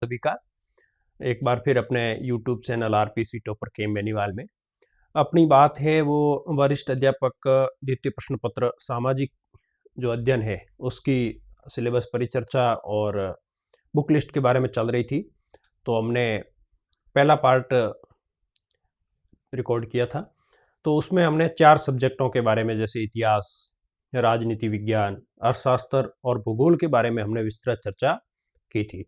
सभी का एक बार फिर अपने YouTube चैनल आरपीसी टॉपर के बेनीवाल में अपनी बात है वो वरिष्ठ अध्यापक द्वितीय प्रश्न पत्र सामाजिक जो अध्ययन है उसकी सिलेबस परिचर्चा और बुक लिस्ट के बारे में चल रही थी। तो हमने पहला पार्ट रिकॉर्ड किया था। तो उसमें हमने 4 सब्जेक्टों के बारे में जैसे इतिहास, राजनीति विज्ञान, अर्थशास्त्र और भूगोल के बारे में हमने विस्तृत चर्चा की थी।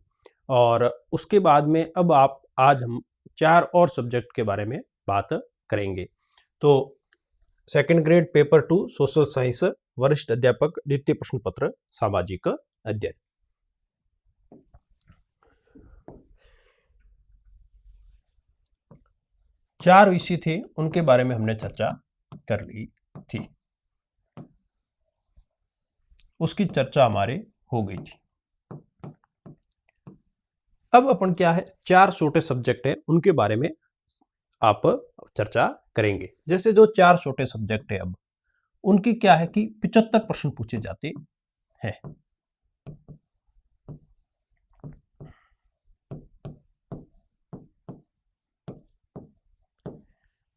और उसके बाद में अब आज हम 4 और सब्जेक्ट के बारे में बात करेंगे। तो second grade paper 2 social science वरिष्ठ अध्यापक द्वितीय प्रश्न पत्र सामाजिक अध्ययन। चार विषय थे, उनके बारे में हमने चर्चा कर ली थी। उसकी चर्चा हमारे हो गई थी। अब अपन क्या है 4 छोटे सब्जेक्ट है उनके बारे में आप चर्चा करेंगे। जैसे जो 4 छोटे सब्जेक्ट है अब उनकी क्या है कि 75 प्रश्न पूछे जाते हैं।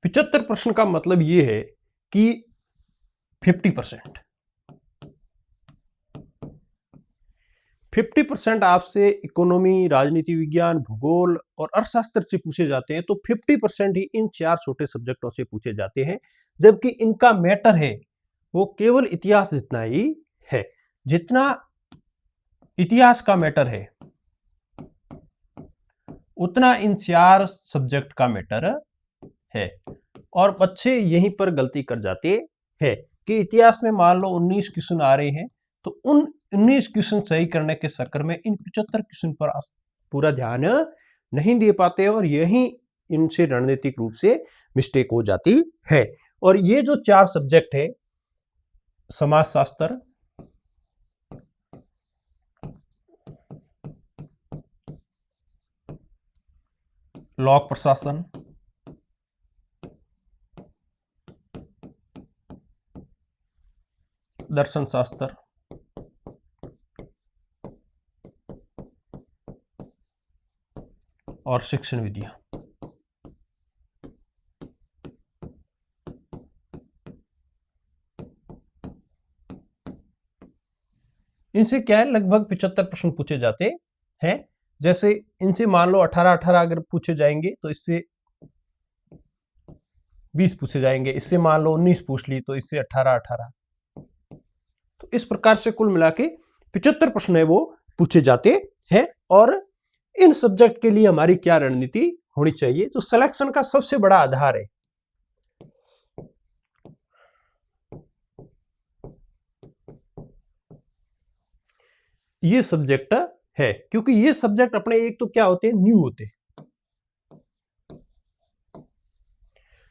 पिछहत्तर प्रश्न का मतलब ये है कि 50% आपसे इकोनॉमी, राजनीति विज्ञान, भूगोल और अर्थशास्त्र से पूछे जाते हैं। तो 50% ही इन 4 छोटे सब्जेक्टों से पूछे जाते हैं, जबकि इनका मैटर है वो केवल इतिहास जितना ही है। जितना इतिहास का मैटर है उतना इन 4 सब्जेक्ट का मैटर है। और बच्चे यहीं पर गलती कर जाते हैं कि इतिहास में मान लो 19 क्वेश्चन आ रहे हैं, तो उन 19 क्वेश्चन सही करने के चक्कर में इन 75 क्वेश्चन पर पूरा ध्यान नहीं दे पाते और यही इनसे रणनीतिक रूप से मिस्टेक हो जाती है। और ये जो 4 सब्जेक्ट है, समाजशास्त्र, लोक प्रशासन, दर्शन शास्त्र, और शिक्षण विधियां, इनसे क्या है लगभग 75 प्रश्न पूछे जाते हैं। जैसे इनसे मान लो 18 अगर पूछे जाएंगे तो इससे 20 पूछे जाएंगे। इससे मान लो 19 पूछ ली तो इससे 18। तो इस प्रकार से कुल मिला के 75 प्रश्न है वो पूछे जाते हैं। और इन सब्जेक्ट के लिए हमारी क्या रणनीति होनी चाहिए, तो सिलेक्शन का सबसे बड़ा आधार है ये सब्जेक्ट है, क्योंकि ये सब्जेक्ट अपने एक तो क्या होते हैं, न्यू होते हैं।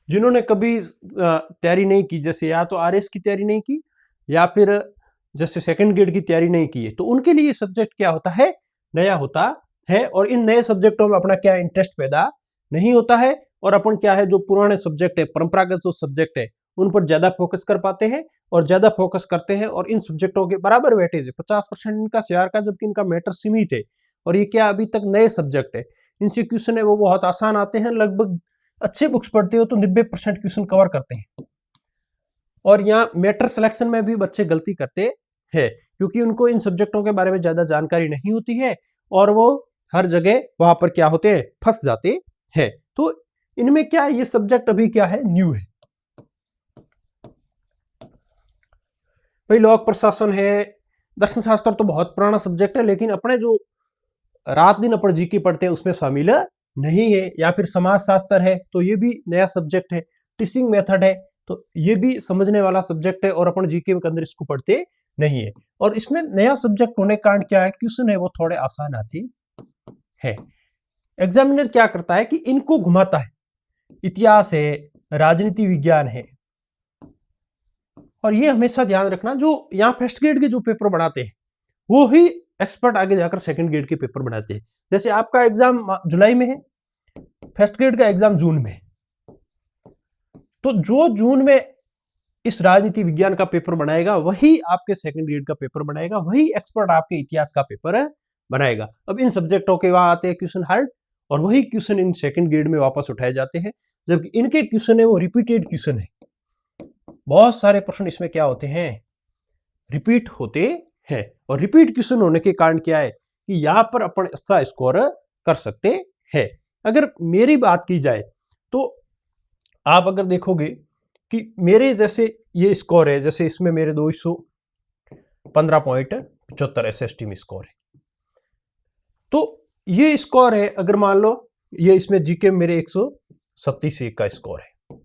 जिन्होंने कभी तैयारी नहीं की, जैसे या तो आरएस की तैयारी नहीं की या फिर जैसे सेकंड ग्रेड की तैयारी नहीं की है, तो उनके लिए सब्जेक्ट क्या होता है, नया होता है। और इन नए सब्जेक्टों में अपना क्या इंटरेस्ट पैदा नहीं होता है। और अपन क्या है जो पुराने सब्जेक्ट है, परंपरागत जो सब्जेक्ट है, उन पर ज्यादा फोकस कर पाते हैं और ज्यादा फोकस करते हैं। और इन सब्जेक्टों के बराबर वेटेज है 50% इनका शेयर का, जबकि इनका मैटर सीमित है। और ये क्या अभी तक नए सब्जेक्ट है, इनसे क्वेश्चन है वो बहुत आसान आते हैं। लगभग अच्छे बुक्स पढ़ते हो तो 90% क्वेश्चन कवर करते हैं। और यहाँ मैटर सिलेक्शन में भी बच्चे गलती करते हैं, क्योंकि उनको इन सब्जेक्टों के बारे में ज्यादा जानकारी नहीं होती है और वो हर जगह वहां पर क्या होते हैं, फंस जाते हैं। तो इनमें क्या ये सब्जेक्ट अभी क्या है, न्यू है। भाई लोक प्रशासन है, दर्शन शास्त्र तो बहुत पुराना सब्जेक्ट है, लेकिन अपने जो रात दिन अपन जीके पढ़ते हैं उसमें शामिल नहीं है। या फिर समाज शास्त्र है तो ये भी नया सब्जेक्ट है। टीचिंग मेथड है तो ये भी समझने वाला सब्जेक्ट है और अपन जीके के अंदर इसको पढ़ते नहीं है। और इसमें नया सब्जेक्ट होने के कारण क्या है, क्वेश्चन है वो थोड़े आसान आते हैं। एग्जामिनर क्या करता है कि इनको घुमाता है, इतिहास है, राजनीति विज्ञान है। और ये हमेशा ध्यान रखना, जो यहाँ फर्स्ट ग्रेड के जो पेपर बनाते हैं वो ही एक्सपर्ट आगे जाकर सेकंड ग्रेड के पेपर बनाते हैं। जैसे आपका एग्जाम जुलाई में है, फर्स्ट ग्रेड का एग्जाम जून में है, तो जो जून में इस राजनीति विज्ञान का पेपर बनाएगा वही आपके सेकंड ग्रेड का पेपर बनाएगा, वही एक्सपर्ट आपके इतिहास का पेपर बनाएगा। अब इन सब्जेक्टों के वहां आते हैं क्वेश्चन हार्ड, और वही क्वेश्चन इन सेकंड ग्रेड में वापस उठाए जाते हैं, जबकि इनके क्वेश्चन है वो रिपीटेड क्वेश्चन है। बहुत सारे प्रश्न इसमें क्या होते हैं, रिपीट होते हैं, और रिपीट क्वेश्चन होने के कारण क्या है कि यहां पर अपन अच्छा स्कोर कर सकते हैं। अगर मेरी बात की जाए तो आप अगर देखोगे कि मेरे जैसे ये स्कोर है, जैसे इसमें मेरे 215.75 SST में स्कोर है, तो ये स्कोर है, अगर मान लो ये इसमें जीके मेरे 137 का स्कोर है,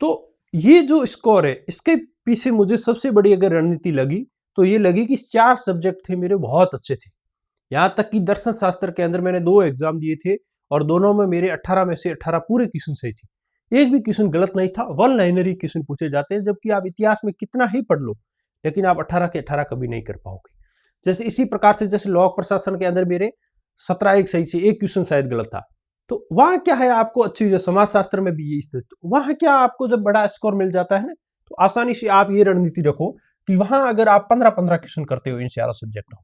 तो ये जो स्कोर है इसके पीछे मुझे सबसे बड़ी अगर रणनीति लगी तो ये लगी कि 4 सब्जेक्ट थे मेरे बहुत अच्छे थे। यहां तक कि दर्शन शास्त्र के अंदर मैंने 2 एग्जाम दिए थे और दोनों में मेरे 18 में से 18 पूरे क्वेश्चन सही थे, एक भी क्वेश्चन गलत नहीं था। वन लाइनर ही क्वेश्चन पूछे जाते हैं, जबकि आप इतिहास में कितना ही पढ़ लो लेकिन आप 18 के 18 कभी नहीं कर पाओगे। जैसे इसी प्रकार से जैसे लॉ प्रशासन के अंदर मेरे 17 एक सही से, एक क्वेश्चन शायद गलत था, तो वहां क्या है आपको अच्छी, जो समाज शास्त्र में भी ये स्थिति, तो वहां क्या आपको जब बड़ा स्कोर मिल जाता है ना, तो आसानी से आप ये रणनीति रखो कि वहां अगर आप 15-15 क्वेश्चन करते हो इन 4 सब्जेक्टों में,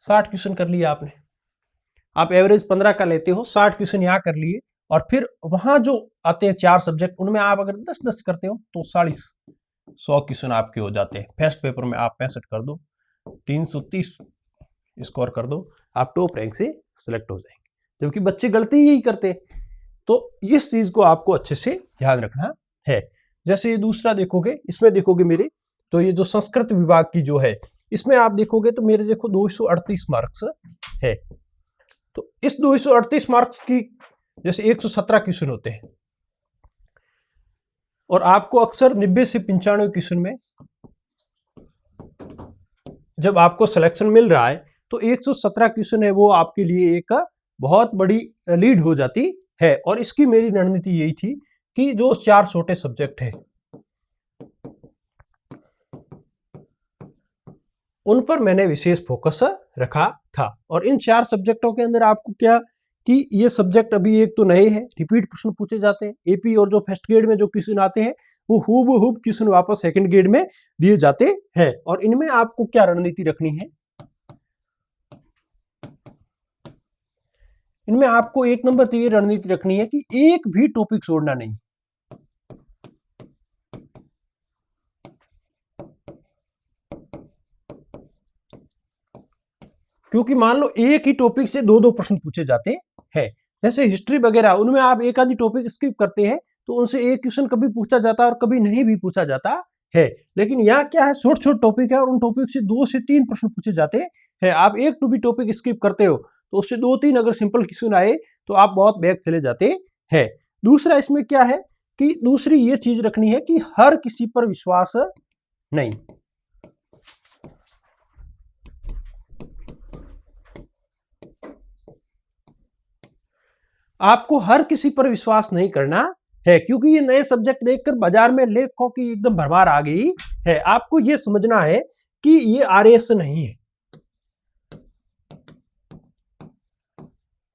60 क्वेश्चन कर लिए आपने, आप एवरेज 15 का लेते हो, 60 क्वेश्चन यहां कर लिए, और फिर वहां जो आते हैं 4 सब्जेक्ट उनमें आप अगर 10-10 करते हो तो 100 क्वेश्चन आपके हो जाते हैं। फर्स्ट पेपर में आप 65 कर दो, 330 स्कोर कर दो, आप टॉप रैंक से सिलेक्ट हो जाएंगे, जबकि बच्चे गलती यही करते। तो इस चीज को आपको अच्छे से ध्यान रखना है। जैसे ये दूसरा देखोगे, इसमें देखोगे मेरे, तो ये जो संस्कृत विभाग की जो है, इसमें आप देखोगे तो मेरे देखो 238 मार्क्स है। तो इस 238 मार्क्स की जैसे 117 क्वेश्चन होते हैं, और आपको अक्सर 90 से 95 क्वेश्चन में जब आपको सिलेक्शन मिल रहा है तो 117 क्वेश्चन है वो आपके लिए एक बहुत बड़ी लीड हो जाती है। और इसकी मेरी रणनीति यही थी कि जो 4 छोटे सब्जेक्ट है उन पर मैंने विशेष फोकस रखा था। और इन 4 सब्जेक्टों के अंदर आपको क्या कि ये सब्जेक्ट अभी एक तो नए हैं, रिपीट प्रश्न पूछे जाते हैं, एपी और जो फर्स्ट ग्रेड में जो क्वेश्चन आते हैं वो हूबहू क्वेश्चन वापस सेकंड ग्रेड में दिए जाते हैं। और इनमें आपको क्या रणनीति रखनी है, इनमें आपको एक नंबर तो ये रणनीति रखनी है कि एक भी टॉपिक छोड़ना नहीं। क्योंकि मान लो एक ही टॉपिक से 2-2 प्रश्न पूछे जाते हैं, जैसे हिस्ट्री वगैरह, उनमें आप एक आधी टॉपिक स्किप करते हैं तो उनसे एक क्वेश्चन कभी पूछा जाता है और कभी नहीं भी पूछा जाता है। लेकिन यहाँ क्या है, छोटे छोटे टॉपिक है और उन टॉपिक से 2 से 3 प्रश्न पूछे जाते हैं। आप एक टू भी टॉपिक स्किप करते हो तो उससे 2-3 अगर सिंपल क्वेश्चन आए तो आप बहुत बैक चले जाते हैं। दूसरा इसमें क्या है कि दूसरी ये चीज रखनी है कि हर किसी पर विश्वास नहीं। आपको हर किसी पर विश्वास नहीं करना है, क्योंकि ये नए सब्जेक्ट देखकर बाजार में लेखकों की एकदम भरमार आ गई है। आपको ये समझना है कि ये आरएस नहीं है।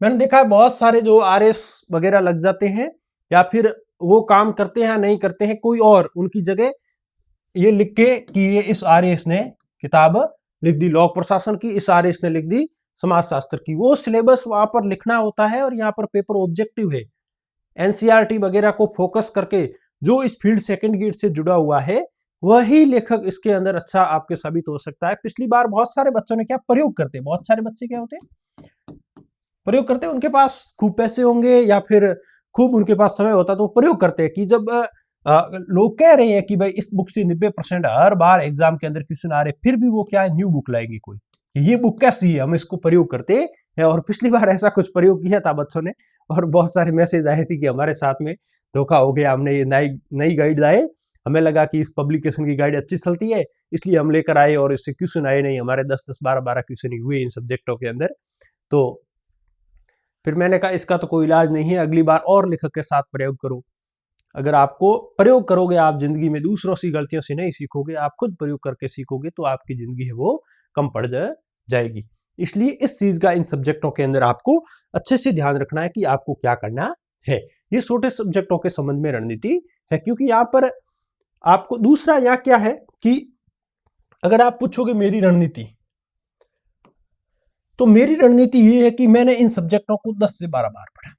मैंने देखा है बहुत सारे जो आरएस वगैरह लग जाते हैं या फिर वो काम करते हैं नहीं करते हैं, कोई और उनकी जगह ये लिख के कि ये इस आरएस ने किताब लिख दी लोक प्रशासन की, इस आरएस ने लिख दी समाजशास्त्र की। वो सिलेबस वहां पर लिखना होता है और यहाँ पर पेपर ऑब्जेक्टिव है। एनसीईआरटी वगैरह को फोकस करके जो इस फील्ड सेकंड ग्रेड से जुड़ा हुआ है वही लेखक इसके अंदर अच्छा आपके साबित हो सकता है। पिछली बार बहुत सारे बच्चों ने क्या प्रयोग करते हैं, बहुत सारे बच्चे क्या होते हैं प्रयोग करते हैं, उनके पास खूब पैसे होंगे या फिर खूब उनके पास समय होता तो प्रयोग करते हैं कि जब लोग कह रहे हैं कि भाई इस बुक से 90% हर बार एग्जाम के अंदर क्वेश्चन आ रहे, फिर भी वो क्या है न्यू बुक लाएंगे कोई, ये बुक कैसी है, हम इसको प्रयोग करते हैं। और पिछली बार ऐसा कुछ प्रयोग किया था बच्चों ने और बहुत सारे मैसेज आए थे कि हमारे साथ में धोखा हो गया, हमने ये नई गाइड लाए, हमें लगा कि इस पब्लिकेशन की गाइड अच्छी चलती है इसलिए हम लेकर आए और इससे क्वेश्चन आए नहीं, हमारे 10-10, 12-12 क्वेश्चन ही हुए इन सब्जेक्टों के अंदर। तो फिर मैंने कहा इसका तो कोई इलाज नहीं है, अगली बार और लेखक के साथ प्रयोग करो। अगर आपको प्रयोग करोगे आप जिंदगी में दूसरों की गलतियों से नहीं सीखोगे, आप खुद प्रयोग करके सीखोगे तो आपकी जिंदगी है वो कम पड़ जाएगी। इसलिए इस चीज का इन सब्जेक्टों के अंदर आपको अच्छे से ध्यान रखना है कि आपको क्या करना है। ये छोटे सब्जेक्टों के संबंध में रणनीति है, क्योंकि यहाँ पर आपको दूसरा यहाँ क्या है कि अगर आप पूछोगे मेरी रणनीति, तो मेरी रणनीति ये है कि मैंने इन सब्जेक्टों को 10 से 12 बार पढ़ा।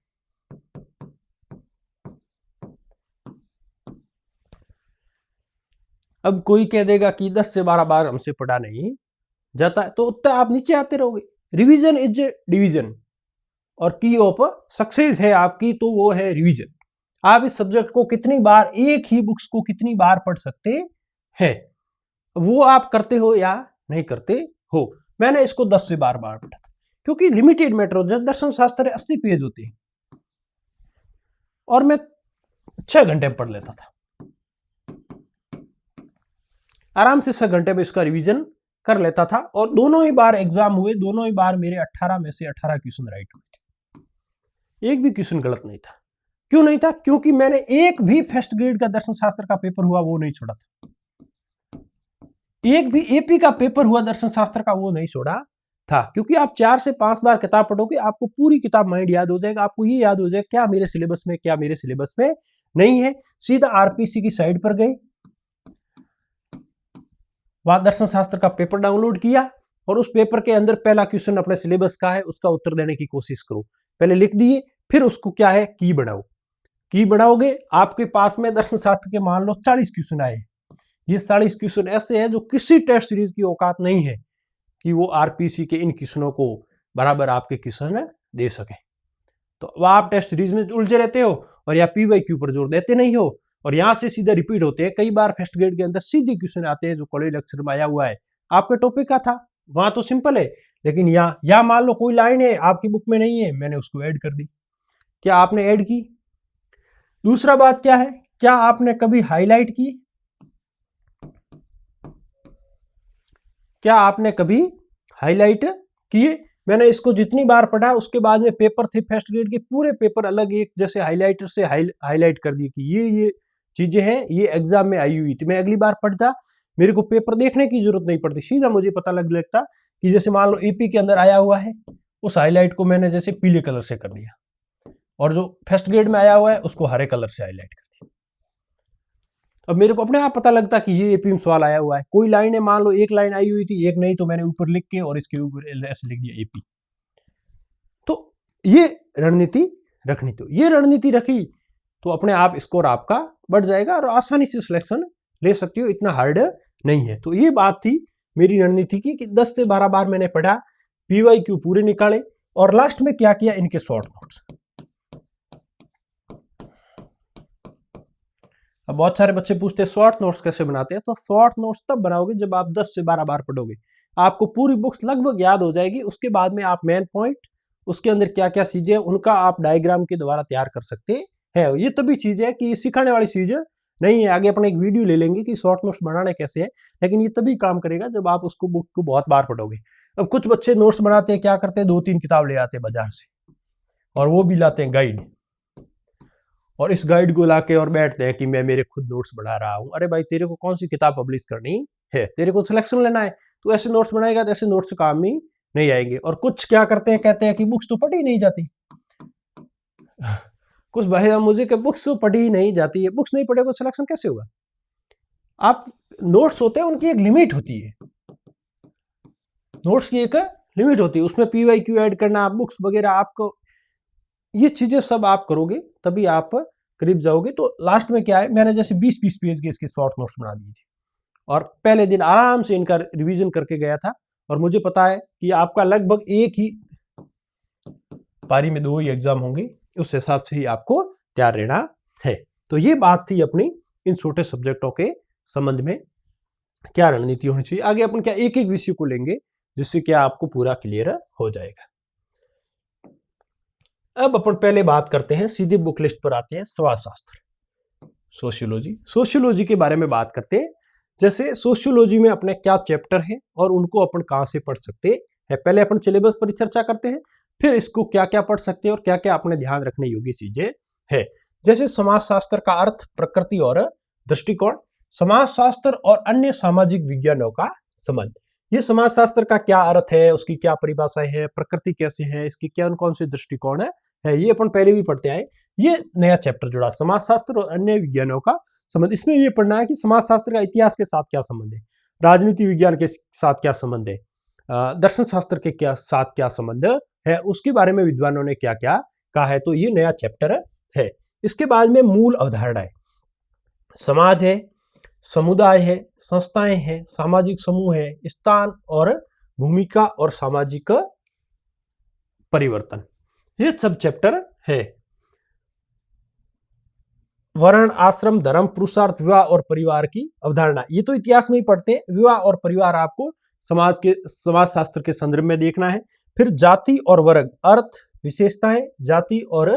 अब कोई कह देगा कि 10 से 12 बार हमसे पढ़ा नहीं जाता है, तो उतना आप नीचे आते रहोगे। रिवीजन इज ए डिवीजन, और की ऑफ सक्सेस है आपकी तो वो है रिवीजन। आप इस सब्जेक्ट को कितनी बार, एक ही बुक्स को कितनी बार पढ़ सकते हैं, वो आप करते हो या नहीं करते हो। मैंने इसको 10 से 12 बार पढ़ा, क्योंकि लिमिटेड मैटर हो। दर्शन शास्त्र 80 पेज होते हैं और मैं 6 घंटे में पढ़ लेता था आराम से। 6 घंटे में इसका रिवीजन कर लेता था, और दोनों ही बार एग्जाम हुए, दोनों ही बार मेरे 18 में से 18 क्वेश्चन राइट हुए थे, एक भी क्वेश्चन गलत नहीं था। क्यों नहीं था? क्योंकि मैंने एक भी फर्स्ट ग्रेड का दर्शन शास्त्र का पेपर हुआ वो नहीं छोड़ा था, एक भी एपी का पेपर हुआ दर्शन शास्त्र का वो नहीं छोड़ा था। क्योंकि आप 4 से 5 बार किताब पढ़ोगे, आपको पूरी किताब माइंड याद हो जाएगा। आपको ये याद हो जाएगा क्या मेरे सिलेबस में, क्या मेरे सिलेबस में नहीं है। सीधा आरपीसी की साइट पर गए, वहां दर्शन शास्त्र का पेपर डाउनलोड किया, और उस पेपर के अंदर पहला क्वेश्चन अपने सिलेबस का है, उसका उत्तर देने की कोशिश करो। पहले लिख दिए, फिर उसको क्या है की बनाओ। की बनाओगे, आपके पास में दर्शन शास्त्र के मान लो 40 क्वेश्चन आए। ये 40 क्वेश्चन ऐसे हैं जो किसी टेस्ट सीरीज की औकात नहीं है कि वो आरपीसी के इन क्वेश्चनों को बराबर आपके क्वेश्चन दे सके। तो वह आप टेस्ट सीरीज में उलझे रहते हो, और या पीवाईक्यू पर जोर देते नहीं हो, और यहां से सीधा रिपीट होते हैं। कई बार फर्स्ट ग्रेड के अंदर सीधे क्वेश्चन आते हैं जो कॉलेज लेक्चर में आया हुआ है, आपके टॉपिक का था, वहां तो सिंपल है। लेकिन यहाँ मान लो कोई लाइन है आपकी बुक में नहीं है, मैंने उसको ऐड कर दी। क्या आपने ऐड की? दूसरा बात क्या है, क्या आपने कभी हाईलाइट की? क्या आपने कभी हाईलाइट किए? मैंने इसको जितनी बार पढ़ा, उसके बाद में पेपर थे फर्स्ट ग्रेड के, पूरे पेपर अलग एक जैसे हाईलाइटर से हाईलाइट कर दिए कि ये चीजें हैं, ये एग्जाम में आई हुई थी। मैं अगली बार पढ़ता, मेरे को पेपर देखने की जरूरत नहीं पड़ती, सीधा मुझे पता लग लगता कि जैसे मान लो एपी के अंदर आया हुआ है, उस हाईलाइट को मैंने जैसे पीले कलर से कर दिया, और जो फर्स्ट ग्रेड में आया हुआ है उसको हरे कलर से हाईलाइट कर दिया। अब मेरे को अपने आप पता लगता कि ये एपी में सवाल आया हुआ है। कोई लाइन है, मान लो एक लाइन आई हुई थी, एक नहीं, तो मैंने ऊपर लिख के और इसके ऊपर ऐसे लिख दिया एपी। तो ये रणनीति रखनी, तो ये रणनीति रखी तो अपने आप स्कोर आपका बढ़ जाएगा और आसानी से सिलेक्शन ले सकती हो, इतना हार्ड नहीं है। तो ये बात थी मेरी रणनीति की कि 10 से 12 बार मैंने पढ़ा, पीवाईक्यू पूरे निकाले, और लास्ट में क्या किया, इनके शॉर्ट नोट्स। अब बहुत सारे बच्चे पूछते हैं शॉर्ट नोट्स कैसे बनाते हैं, तो शॉर्ट नोट्स तब बनाओगे जब आप 10 से 12 बार पढ़ोगे, आपको पूरी बुक्स लगभग याद हो जाएगी। उसके बाद में आप मेन पॉइंट, उसके अंदर क्या क्या चीजें हैं, उनका आप डायग्राम के द्वारा तैयार कर सकते हैं। ये तभी चीज है कि सिखाने वाली चीज नहीं है। आगे अपने एक वीडियो ले लेंगे कि शॉर्ट नोट्स बनाने कैसे है, लेकिन ये तभी काम करेगा जब आप उसको बुक को बहुत बार पढ़ोगे। अब कुछ बच्चे नोट्स बनाते हैं, क्या करते हैं, 2-3 किताब ले आते हैं बाजार से, और वो भी लाते हैं गाइड, और इस गाइड को लाके और बैठते हैं कि मैं मेरे खुद नोट्स बना रहा हूं। अरे भाई, तेरे को कौन सी किताब पब्लिश करनी है, तेरे को सिलेक्शन लेना है, तो ऐसे नोट्स बनाएगा तो ऐसे नोट्स काम ही नहीं आएंगे। और कुछ क्या करते हैं, कहते हैं कि बुक्स तो पढ़ी नहीं जाती। कुछ भाई मुझे कि बुक्स तो पढ़ी नहीं जाती है, बुक्स नहीं पढ़ेगा सिलेक्शन कैसे होगा? आप नोट्स होते हैं, उनकी एक लिमिट होती है, नोट्स की एक लिमिट होती है, उसमें पीवाईक्यू ऐड करना, बुक्स वगैरह, आपको ये चीजें सब आप करोगे तभी आप करीब जाओगे। तो लास्ट में क्या है, मैंने जैसे 20-20 पेज के इसके शॉर्ट नोट्स बना दिए थे, और पहले दिन आराम से इनका रिवीजन करके गया था। और मुझे पता है कि आपका लगभग एक ही पारी में 2 ही एग्जाम होंगे, उस हिसाब से ही आपको तैयार रहना है। तो ये बात थी अपनी इन छोटे सब्जेक्टों के संबंध में क्या रणनीति होनी चाहिए। आगे अपन क्या एक एक विषय को लेंगे जिससे क्या आपको पूरा क्लियर हो जाएगा। अब अपन पहले बात करते हैं, सीधे बुक लिस्ट पर आते हैं, समाजशास्त्र, सोशियोलॉजी। सोशियोलॉजी के बारे में बात करते हैं, जैसे सोशियोलॉजी में अपने क्या चैप्टर है और उनको अपन कहां से पढ़ सकते हैं। पहले अपन सिलेबस पर चर्चा करते हैं, फिर इसको क्या क्या पढ़ सकते हैं और क्या क्या अपने ध्यान रखने योग्य चीजें है। जैसे समाजशास्त्र का अर्थ, प्रकृति और दृष्टिकोण, समाजशास्त्र और अन्य सामाजिक विज्ञानों का संबंध। ये समाजशास्त्र का क्या अर्थ है, उसकी क्या परिभाषाएं है, प्रकृति कैसे है, इसकी क्या कौन से दृष्टिकोण है, ये अपन पहले भी पढ़ते आए। ये नया चैप्टर जुड़ा, समाजशास्त्र और अन्य विज्ञानों का संबंध। इसमें ये पढ़ना है कि समाजशास्त्र का इतिहास के साथ क्या संबंध है, राजनीति विज्ञान के साथ क्या संबंध है, दर्शन शास्त्र के साथ क्या संबंध है, उसके बारे में विद्वानों ने क्या क्या कहा है। तो ये नया चैप्टर है। इसके बाद में मूल अवधारणाएं, समाज है, समुदाय है, संस्थाएं हैं, सामाजिक समूह है, स्थान और भूमिका और सामाजिक परिवर्तन, ये सब चैप्टर है। वर्ण, आश्रम, धर्म, पुरुषार्थ, विवाह और परिवार की अवधारणा, ये तो इतिहास में ही पढ़ते हैं। विवाह और परिवार आपको समाज शास्त्र के संदर्भ में देखना है। फिर जाति और वर्ग, अर्थ, विशेषताएं, जाति और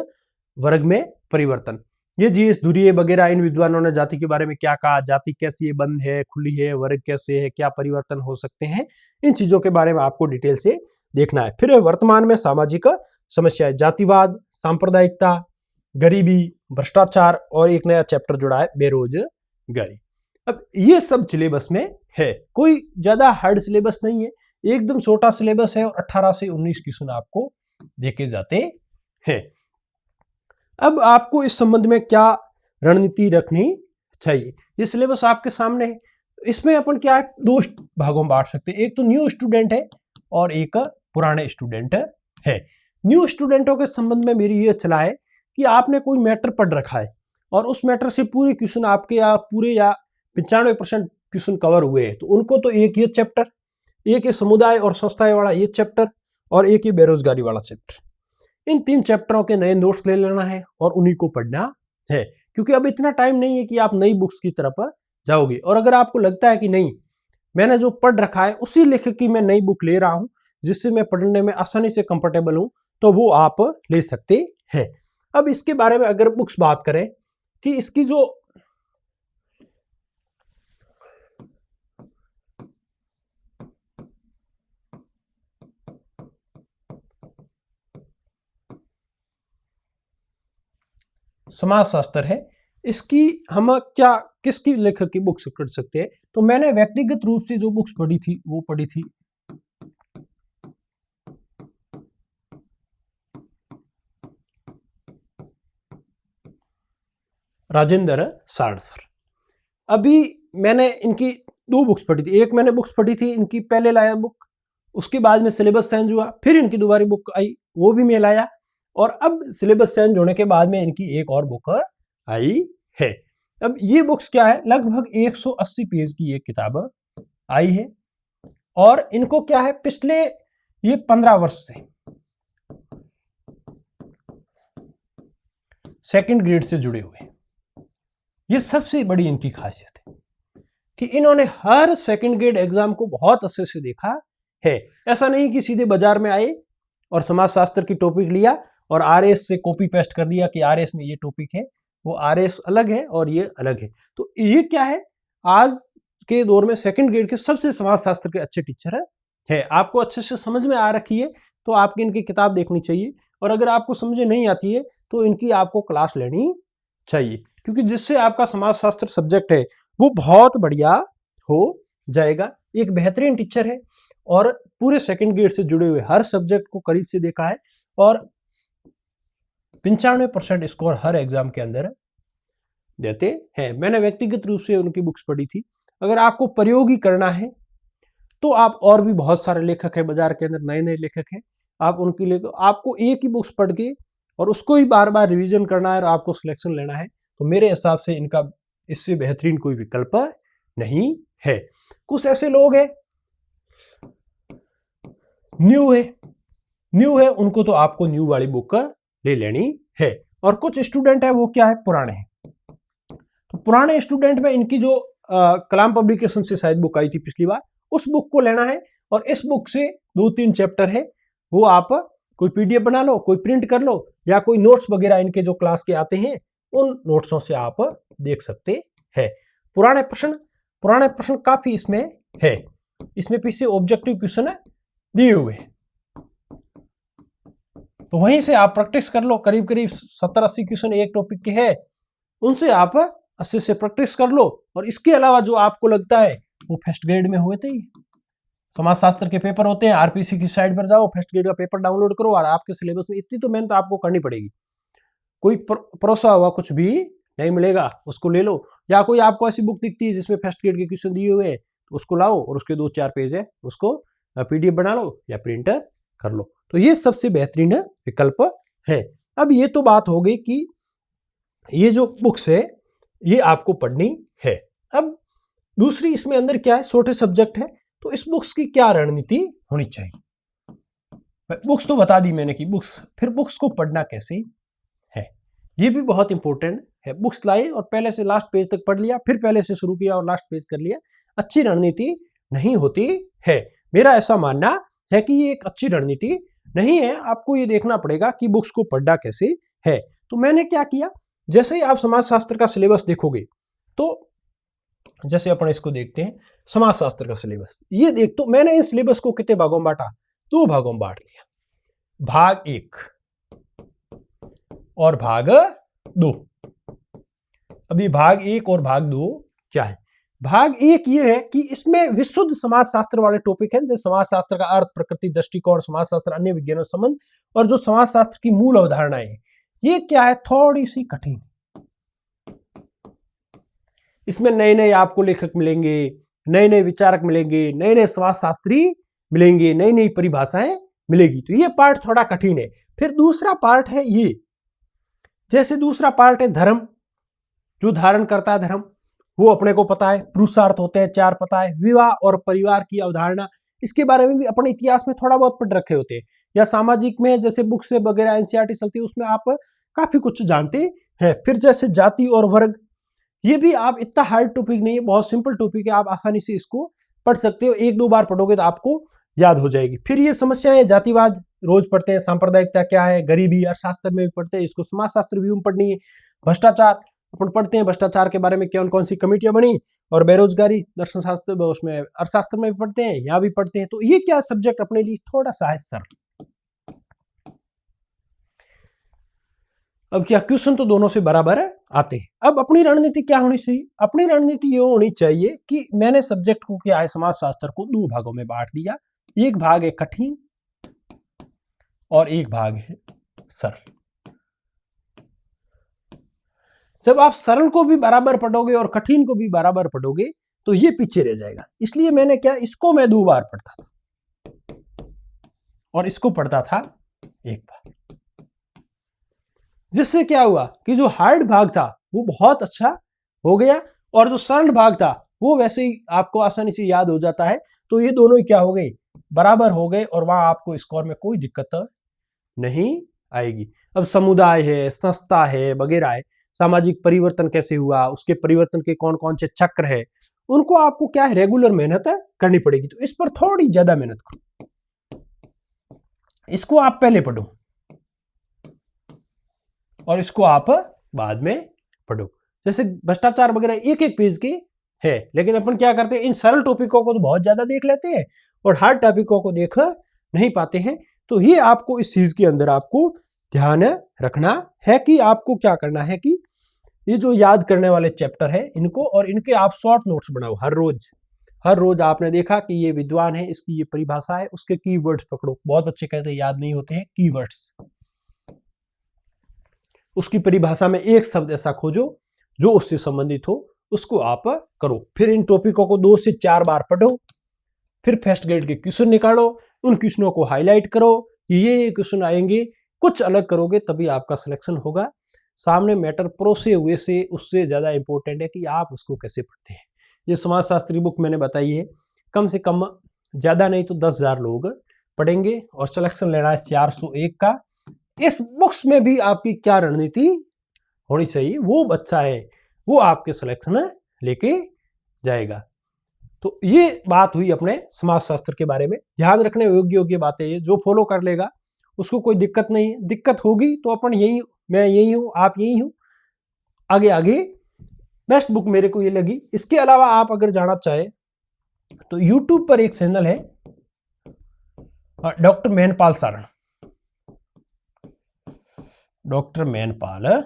वर्ग में परिवर्तन, ये जीएस धुरी वगैरह, इन विद्वानों ने जाति के बारे में क्या कहा, जाति कैसी है, बंद है, खुली है, वर्ग कैसे है, क्या परिवर्तन हो सकते हैं, इन चीजों के बारे में आपको डिटेल से देखना है। फिर वर्तमान में सामाजिक समस्याएं, जातिवाद, सांप्रदायिकता, गरीबी, भ्रष्टाचार और एक नया चैप्टर जुड़ा है बेरोजगारी। अब ये सब सिलेबस में है, कोई ज्यादा हार्ड सिलेबस नहीं है, एकदम छोटा सिलेबस है और 18 से 19 क्वेश्चन आपको देखे जाते हैं। अब आपको इस संबंध में क्या रणनीति रखनी चाहिए, ये सिलेबस आपके सामने है। इसमें अपन क्या है, दो भागों में बांट सकते हैं, एक तो न्यू स्टूडेंट है और एक पुराने स्टूडेंट है। न्यू स्टूडेंटों के संबंध में मेरी ये चला है कि आपने कोई मैटर पढ़ रखा है और उस मैटर से पूरे क्वेश्चन आपके या पूरे या 95% क्वेश्चन कवर हुए हैं, तो उनको तो एक ये चैप्टर, एक ये समुदाय और संस्थाएं वाला ये चैप्टर और एक ये बेरोजगारी वाला चैप्टर, इन 3 चैप्टरों के नए नोट्स ले लेना है और उन्हीं को पढ़ना है, क्योंकि अब इतना टाइम नहीं है कि आप नई बुक्स की तरफ जाओगे। और अगर आपको लगता है कि नहीं, मैंने जो पढ़ रखा है उसी लेखक की मैं नई बुक ले रहा हूं जिससे मैं पढ़ने में आसानी से कंफर्टेबल हूं, तो वो आप ले सकते हैं। अब इसके बारे में अगर बुक्स बात करें कि इसकी जो समाजशास्त्र है, इसकी हम क्या किसकी लेखक की बुक्स पढ़ सकते हैं, तो मैंने व्यक्तिगत रूप से जो बुक्स पढ़ी थी वो पढ़ी थी राजेंद्र सारण सर। अभी मैंने इनकी 2 बुक्स पढ़ी थी, एक मैंने बुक्स पढ़ी थी इनकी पहले लाया बुक, उसके बाद में सिलेबस चेंज हुआ, फिर इनकी दोबारा बुक आई वो भी मैं लाया, और अब सिलेबस चेंज होने के बाद में इनकी एक और बुक आई है। अब ये बुक्स क्या है, लगभग 180 पेज की एक किताब आई है और इनको क्या है, पिछले ये 15 वर्ष से सेकंड ग्रेड से जुड़े हुए हैं। ये सबसे बड़ी इनकी खासियत है कि इन्होंने हर सेकंड ग्रेड एग्जाम को बहुत अच्छे से देखा है। ऐसा नहीं कि सीधे बाजार में आए और समाजशास्त्र की टॉपिक लिया और आरएस से कॉपी पेस्ट कर दिया कि आरएस में ये टॉपिक है, वो आरएस अलग है और ये अलग है। तो ये क्या है, आज के दौर में सेकंड ग्रेड के सबसे समाजशास्त्र के अच्छे टीचर है। आपको अच्छे से समझ में आ रखी है तो आपकी इनकी किताब देखनी चाहिए, और अगर आपको समझ नहीं आती है तो इनकी आपको क्लास लेनी चाहिए, क्योंकि जिससे आपका समाजशास्त्र सब्जेक्ट है वो बहुत बढ़िया हो जाएगा। एक बेहतरीन टीचर है और पूरे सेकंड ग्रेड से जुड़े हुए हर सब्जेक्ट को करीब से देखा है और 95% स्कोर हर एग्जाम के अंदर देते हैं। मैंने व्यक्तिगत रूप से उनकी बुक्स पढ़ी थी। अगर आपको प्रयोग ही करना है तो आप, और भी बहुत सारे लेखक हैं बाजार के अंदर, नए नए लेखक हैं, आप उनकी लेखक, आपको एक ही बुक्स पढ़ के और उसको ही बार बार रिवीजन करना है और आपको सिलेक्शन लेना है, तो मेरे हिसाब से इनका इससे बेहतरीन कोई विकल्प नहीं है। कुछ ऐसे लोग हैं न्यू है उनको तो आपको न्यू वाली बुक ले लेनी है, और कुछ स्टूडेंट है वो क्या है, पुराने हैं। तो पुराने स्टूडेंट में इनकी जो कलाम पब्लिकेशन से शायद बुक आई थी पिछली बार, उस बुक को लेना है, और इस बुक से 2-3 चैप्टर है वो आप कोई पीडीएफ बना लो, कोई प्रिंट कर लो, या कोई नोट्स वगैरह इनके जो क्लास के आते हैं उन नोट्सों से आप देख सकते हैं। पुराने प्रश्न काफी इसमें है, इसमें पीछे ऑब्जेक्टिव क्वेश्चन दिए हुए हैं, तो वहीं से आप प्रैक्टिस कर लो। करीब करीब 70-80 क्वेश्चन एक टॉपिक के हैं, उनसे आप अच्छे से प्रैक्टिस कर लो। और इसके अलावा जो आपको लगता है वो फर्स्ट ग्रेड में हुए थे, समाजशास्त्र के पेपर होते हैं, आरपीसी की साइट पर जाओ, फर्स्ट ग्रेड का पेपर डाउनलोड करो, और आपके सिलेबस में इतनी तो मेहनत आपको करनी पड़ेगी, कोई परोसा हुआ कुछ भी नहीं मिलेगा, उसको ले लो। या कोई आपको ऐसी बुक दिखती है जिसमें फर्स्ट ग्रेड के क्वेश्चन दिए हुए हैं, तो उसको लाओ और उसके 2-4 पेज है उसको PDF बना लो या प्रिंट कर लो। तो ये सबसे बेहतरीन विकल्प है। अब ये तो बात हो गई कि ये जो बुक्स है ये आपको पढ़नी है। अब दूसरी इसमें अंदर क्या है, छोटे सब्जेक्ट है, तो इस बुक्स की क्या रणनीति होनी चाहिए। बुक्स तो बता दी मैंने कि बुक्स, फिर बुक्स को पढ़ना कैसे है ये भी बहुत इंपॉर्टेंट है। बुक्स लाए और पहले से लास्ट पेज तक पढ़ लिया, फिर पहले से शुरू किया और लास्ट पेज कर लिया, अच्छी रणनीति नहीं होती है। मेरा ऐसा मानना है कि ये एक अच्छी रणनीति नहीं है। आपको ये देखना पड़ेगा कि बुक्स को पढ़ना कैसे है। तो मैंने क्या किया, जैसे ही आप समाजशास्त्र का सिलेबस देखोगे तो जैसे अपन इसको देखते हैं, समाजशास्त्र का सिलेबस ये देख, तो मैंने इस सिलेबस को कितने भागों में बांटा, 2 भागों में बांट लिया, भाग 1 और भाग 2। अभी भाग 1 और भाग 2 क्या है। भाग 1 ये है कि इसमें विशुद्ध समाजशास्त्र वाले टॉपिक हैं, जैसे समाजशास्त्र का अर्थ, प्रकृति, दृष्टिकोण, समाजशास्त्र अन्य विज्ञानों संबंध और जो समाजशास्त्र की मूल अवधारणाएं हैं, ये क्या है, थोड़ी सी कठिन। इसमें नए नए आपको लेखक मिलेंगे, नए नए विचारक मिलेंगे, नए नए समाजशास्त्री मिलेंगे, नई नई परिभाषाएं मिलेगी। तो ये पार्ट थोड़ा कठिन है। फिर दूसरा पार्ट है ये, जैसे दूसरा पार्ट है धर्म, जो धारण करता है धर्म वो अपने को पता है, पुरुषार्थ होते हैं 4 पता है, विवाह और परिवार की अवधारणा, इसके बारे में भी अपने इतिहास में थोड़ा बहुत पढ़ रखे होते हैं, या सामाजिक में जैसे बुक्स वगैरह एनसीईआरटी चलती है उसमें आप काफी कुछ जानते हैं। फिर जैसे जाति और वर्ग, ये भी आप इतना हार्ड टॉपिक नहीं है, बहुत सिंपल टॉपिक है, आप आसानी से इसको पढ़ सकते हो, 1-2 बार पढ़ोगे तो आपको याद हो जाएगी। फिर ये समस्याएं, जातिवाद रोज पढ़ते हैं, सांप्रदायिकता क्या है, गरीबी अर्थशास्त्र में भी पढ़ते हैं, इसको समाजशास्त्र व्यू में पढ़नी है। भ्रष्टाचार अपन पढ़ते हैं, भ्रष्टाचार के बारे में कौन कौन सी कमेटियां बनी, और बेरोजगारी दर्शन शास्त्र उसमें अर्थशास्त्र में भी पढ़ते हैं, यहाँ भी पढ़ते हैं। तो ये क्या सब्जेक्ट अपने लिए थोड़ा सा है सरल। अब क्या क्वेश्चन तो दोनों से बराबर आते हैं। अब अपनी रणनीति क्या होनी चाहिए, अपनी रणनीति ये होनी चाहिए कि मैंने सब्जेक्ट को क्या है, समाजशास्त्र को 2 भागों में बांट दिया, एक भाग है कठिन और एक भाग है सरल। जब आप सरल को भी बराबर पढ़ोगे और कठिन को भी बराबर पढ़ोगे तो ये पीछे रह जाएगा। इसलिए मैंने क्या, इसको मैं 2 बार पढ़ता था और इसको पढ़ता था 1 बार, जिससे क्या हुआ कि जो हार्ड भाग था वो बहुत अच्छा हो गया और जो सरल भाग था वो वैसे ही आपको आसानी से याद हो जाता है। तो ये दोनों ही क्या हो गए, बराबर हो गए, और वहां आपको स्कोर में कोई दिक्कत नहीं आएगी। अब समुदाय है, संस्था है वगैरह है, सामाजिक परिवर्तन कैसे हुआ, उसके परिवर्तन के कौन कौन से चक्र है, उनको आपको क्या है, रेगुलर मेहनत करनी पड़ेगी। तो इस पर थोड़ी ज्यादा मेहनत करो, इसको आप पहले पढ़ो और इसको आप बाद में पढ़ो। जैसे भ्रष्टाचार वगैरह 1-1 पेज के है, लेकिन अपन क्या करते हैं, इन सरल टॉपिकों को तो बहुत ज्यादा देख लेते हैं और हार्ड टॉपिकों को देख नहीं पाते हैं। तो ये आपको इस चीज के अंदर आपको ध्यान रखना है कि आपको क्या करना है कि ये जो याद करने वाले चैप्टर है इनको, और इनके आप शॉर्ट नोट्स बनाओ हर रोज। आपने देखा कि ये विद्वान है, इसकी ये परिभाषा है, उसके कीवर्ड्स पकड़ो। बहुत बच्चे कहते हैं याद नहीं होते हैं कीवर्ड्स, उसकी परिभाषा में एक शब्द ऐसा खोजो जो उससे संबंधित हो, उसको आप करो। फिर इन टॉपिकों को 2 से 4 बार पढ़ो, फिर फर्स्ट ग्रेड के क्वेश्चन निकालो, उन क्वेश्चनों को हाईलाइट करो कि ये क्वेश्चन आएंगे, कुछ अलग करोगे तभी आपका सिलेक्शन होगा। सामने मैटर परोसे हुए से उससे ज्यादा इंपॉर्टेंट है कि आप उसको कैसे पढ़ते हैं। ये समाजशास्त्री बुक मैंने बताई है, कम से कम ज्यादा नहीं तो 10,000 लोग पढ़ेंगे और सिलेक्शन लेना है 401 का। इस बुक्स में भी आपकी क्या रणनीति होनी चाहिए, वो बच्चा है वो आपके सिलेक्शन लेके जाएगा। तो ये बात हुई अपने समाजशास्त्र के बारे में। ध्यान रखने योग्य बातें ये, जो फॉलो कर लेगा उसको कोई दिक्कत नहीं है। दिक्कत होगी तो अपन यही, मैं यही हूं, आप यही हूं, आगे बेस्ट बुक मेरे को ये लगी। इसके अलावा आप अगर जाना चाहे तो YouTube पर एक चैनल है डॉक्टर मेनपाल सारण, डॉक्टर मेनपाल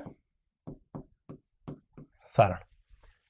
सारण,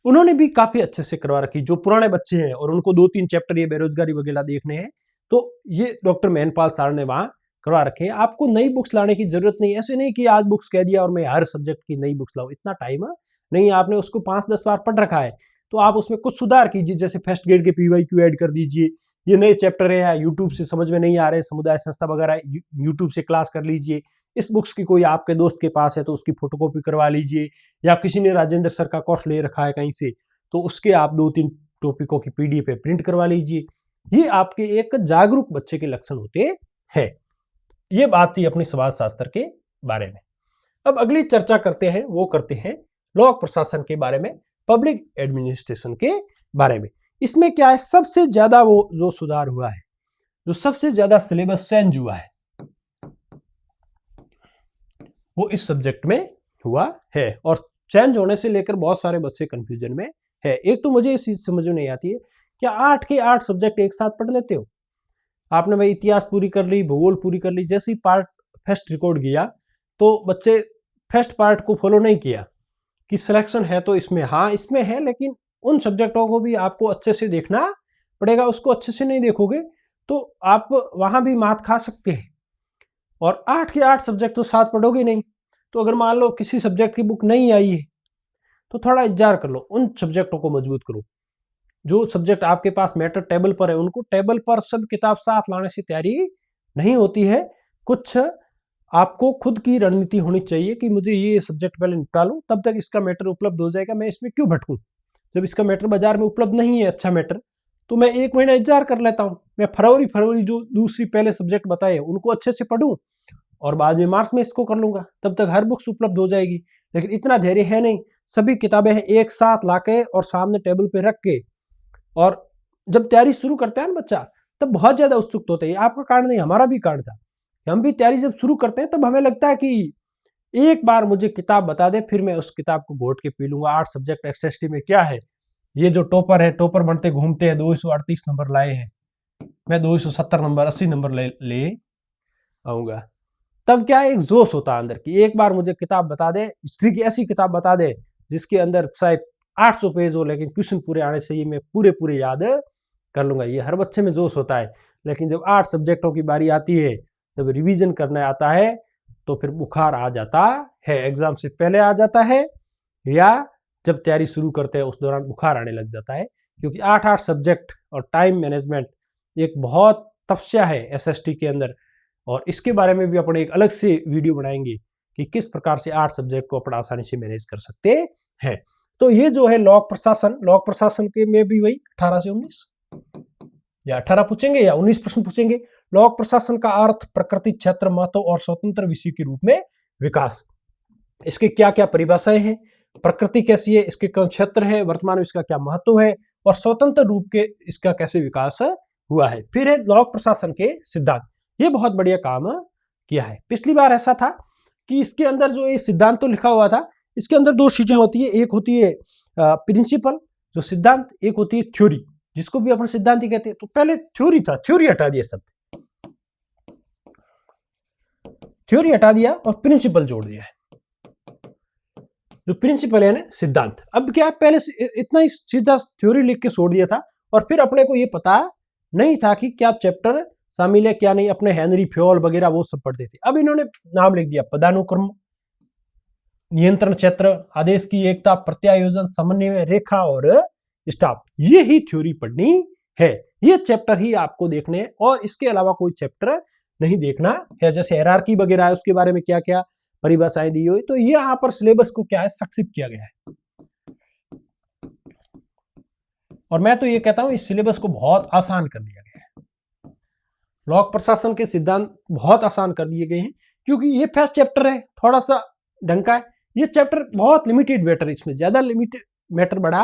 उन्होंने भी काफी अच्छे से करवा रखी। जो पुराने बच्चे हैं और उनको 2-3 चैप्टर ये बेरोजगारी वगैरह देखने हैं तो ये डॉक्टर मेनपाल सारण ने वहां करवा रखे हैं। आपको नई बुक्स लाने की जरूरत नहीं, ऐसे नहीं कि आज बुक्स कह दिया और मैं हर सब्जेक्ट की नई बुक्स लाऊं, इतना टाइम नहीं है। आपने उसको 5-10 बार पढ़ रखा है तो आप उसमें कुछ सुधार कीजिए, जैसे फर्स्ट ग्रेड के PYQ ऐड कर दीजिए, ये नए चैप्टर है या यूट्यूब से समझ में नहीं आ रहे, समुदाय संस्था वगैरह यूट्यूब से क्लास कर लीजिए, इस बुक्स की कोई आपके दोस्त के पास है तो उसकी फोटोकॉपी करवा लीजिए, या किसी ने राजेंद्र सर का कोर्स ले रखा है कहीं से तो उसके आप 2-3 टॉपिकों की PDF पे प्रिंट करवा लीजिए। ये आपके एक जागरूक बच्चे के लक्षण होते हैं। ये बात थी अपनी समाजशास्त्र के बारे में। अब अगली चर्चा करते हैं, वो करते हैं लोक प्रशासन के बारे में, पब्लिक एडमिनिस्ट्रेशन के बारे में। इसमें क्या है, सबसे ज्यादा वो जो सुधार हुआ है, जो सबसे ज्यादा सिलेबस चेंज हुआ है, वो इस सब्जेक्ट में हुआ है। और चेंज होने से लेकर बहुत सारे बच्चे कंफ्यूजन में है। एक तो मुझे इस चीज समझ में नहीं आती है, क्या 8 के 8 सब्जेक्ट एक साथ पढ़ लेते हो? आपने भाई इतिहास पूरी कर ली, भूगोल पूरी कर ली, जैसे ही पार्ट फर्स्ट रिकॉर्ड किया तो बच्चे फर्स्ट पार्ट को फॉलो नहीं किया कि सिलेक्शन है तो इसमें, हाँ इसमें है, लेकिन उन सब्जेक्टों को भी आपको अच्छे से देखना पड़ेगा। उसको अच्छे से नहीं देखोगे तो आप वहां भी मात खा सकते हैं। और 8 के 8 सब्जेक्ट तो साथ पढ़ोगे नहीं। तो अगर मान लो किसी सब्जेक्ट की बुक नहीं आई है तो थोड़ा इंतजार कर लो, उन सब्जेक्टों को मजबूत करो। जो सब्जेक्ट आपके पास मैटर टेबल पर है उनको टेबल पर सब किताब साथ लाने से तैयारी नहीं होती है। कुछ आपको खुद की रणनीति होनी चाहिए कि मुझे ये सब्जेक्ट पहले निपटा लूं, तब तक इसका मैटर उपलब्ध हो जाएगा, मैं इसमें क्यों भटकूं। जब इसका मैटर बाजार में उपलब्ध नहीं है अच्छा मैटर, तो मैं 1 महीना इंतजार कर लेता हूं। मैं फरवरी जो दूसरी पहले सब्जेक्ट बताए उनको अच्छे से पढ़ूं और बाद में मार्च में इसको कर लूंगा, तब तक हर बुक्स उपलब्ध हो जाएगी। लेकिन इतना धैर्य है नहीं, सभी किताबें एक साथ लाके और सामने टेबल पे रख के, और जब तैयारी शुरू करता है ना बच्चा तब बहुत ज्यादा उत्सुक होता है। आपका कांड नहीं, हमारा भी कांड था। हम भी तैयारी जब शुरू करते हैं तब हमें लगता है कि एक बार मुझे किताब बता दे, फिर मैं उस किताब को घोट के पी लूंगा। 8 सब्जेक्ट SST में क्या है, ये जो टॉपर है, टॉपर बनते घूमते हैं, 238 नंबर लाए हैं, मैं 270 नंबर 80 नंबर ले आऊंगा। तब क्या एक जोश होता है अंदर की, एक बार मुझे किताब बता दे, हिस्ट्री की ऐसी किताब बता दे जिसके अंदर शायद 800 पेज हो, लेकिन क्वेश्चन पूरे आने चाहिए, मैं पूरे याद कर लूंगा। ये हर बच्चे में जोश होता है। लेकिन जब 8 सब्जेक्टों की बारी आती है, जब रिवीजन करने आता है तो फिर बुखार आ जाता है। एग्जाम से पहले आ जाता है या जब तैयारी शुरू करते हैं उस दौरान बुखार आने लग जाता है, क्योंकि 8 सब्जेक्ट और टाइम मैनेजमेंट एक बहुत तपस्या है SST के अंदर। और इसके बारे में भी अपन एक अलग से वीडियो बनाएंगे कि किस प्रकार से 8 सब्जेक्ट को अपन आसानी से मैनेज कर सकते हैं। तो ये जो है लोक प्रशासन के में भी वही 18 से 19 या 18 पूछेंगे या 19 प्रश्न पूछेंगे। लोक प्रशासन का अर्थ प्रकृति, क्षेत्र, महत्व और स्वतंत्र विषय के रूप में विकास। इसके क्या क्या परिभाषाएं हैं, प्रकृति कैसी है, इसके कौन क्षेत्र है, वर्तमान में इसका क्या महत्व है, और स्वतंत्र रूप के इसका कैसे विकास हुआ है। फिर है लोक प्रशासन के सिद्धांत। ये बहुत बढ़िया काम किया है। पिछली बार ऐसा था कि इसके अंदर जो ये सिद्धांत तो लिखा हुआ था, इसके अंदर 2 चीजें होती है। एक होती है प्रिंसिपल जो सिद्धांत, एक होती है थ्योरी जिसको भी अपन सिद्धांत ही कहते हैं। तो पहले थ्योरी था, थ्योरी हटा दिया, शब्द थ्योरी हटा दिया और प्रिंसिपल जोड़ दिया है। जो प्रिंसिपल है ना सिद्धांत। अब क्या पहले इतना ही सीधा थ्योरी लिख के छोड़ दिया था और फिर अपने को ये पता नहीं था कि क्या चैप्टर शामिल है क्या नहीं। अपने हेनरी फ्योल वगैरह वो सब पढ़ते थे। अब इन्होंने नाम लिख दिया, पदानुक्रम, नियंत्रण क्षेत्र, आदेश की एकता, प्रत्यायोजन, समन्वय रेखा और स्टाफ। ये ही थ्योरी पढ़नी है, ये चैप्टर ही आपको देखने हैं और इसके अलावा कोई चैप्टर नहीं देखना है। जैसे हायरार्की वगैरह है उसके बारे में क्या क्या परिभाषाएं दी हुई, तो ये यहाँ पर सिलेबस को क्या है संक्षिप्त किया गया है। और मैं तो ये कहता हूं इस सिलेबस को बहुत आसान कर दिया गया है। लोक प्रशासन के सिद्धांत बहुत आसान कर दिए गए हैं क्योंकि ये फर्स्ट चैप्टर है, थोड़ा सा ढंग का है। ये चैप्टर बहुत लिमिटेड मैटर है, इसमें ज्यादा लिमिटेड मैटर बड़ा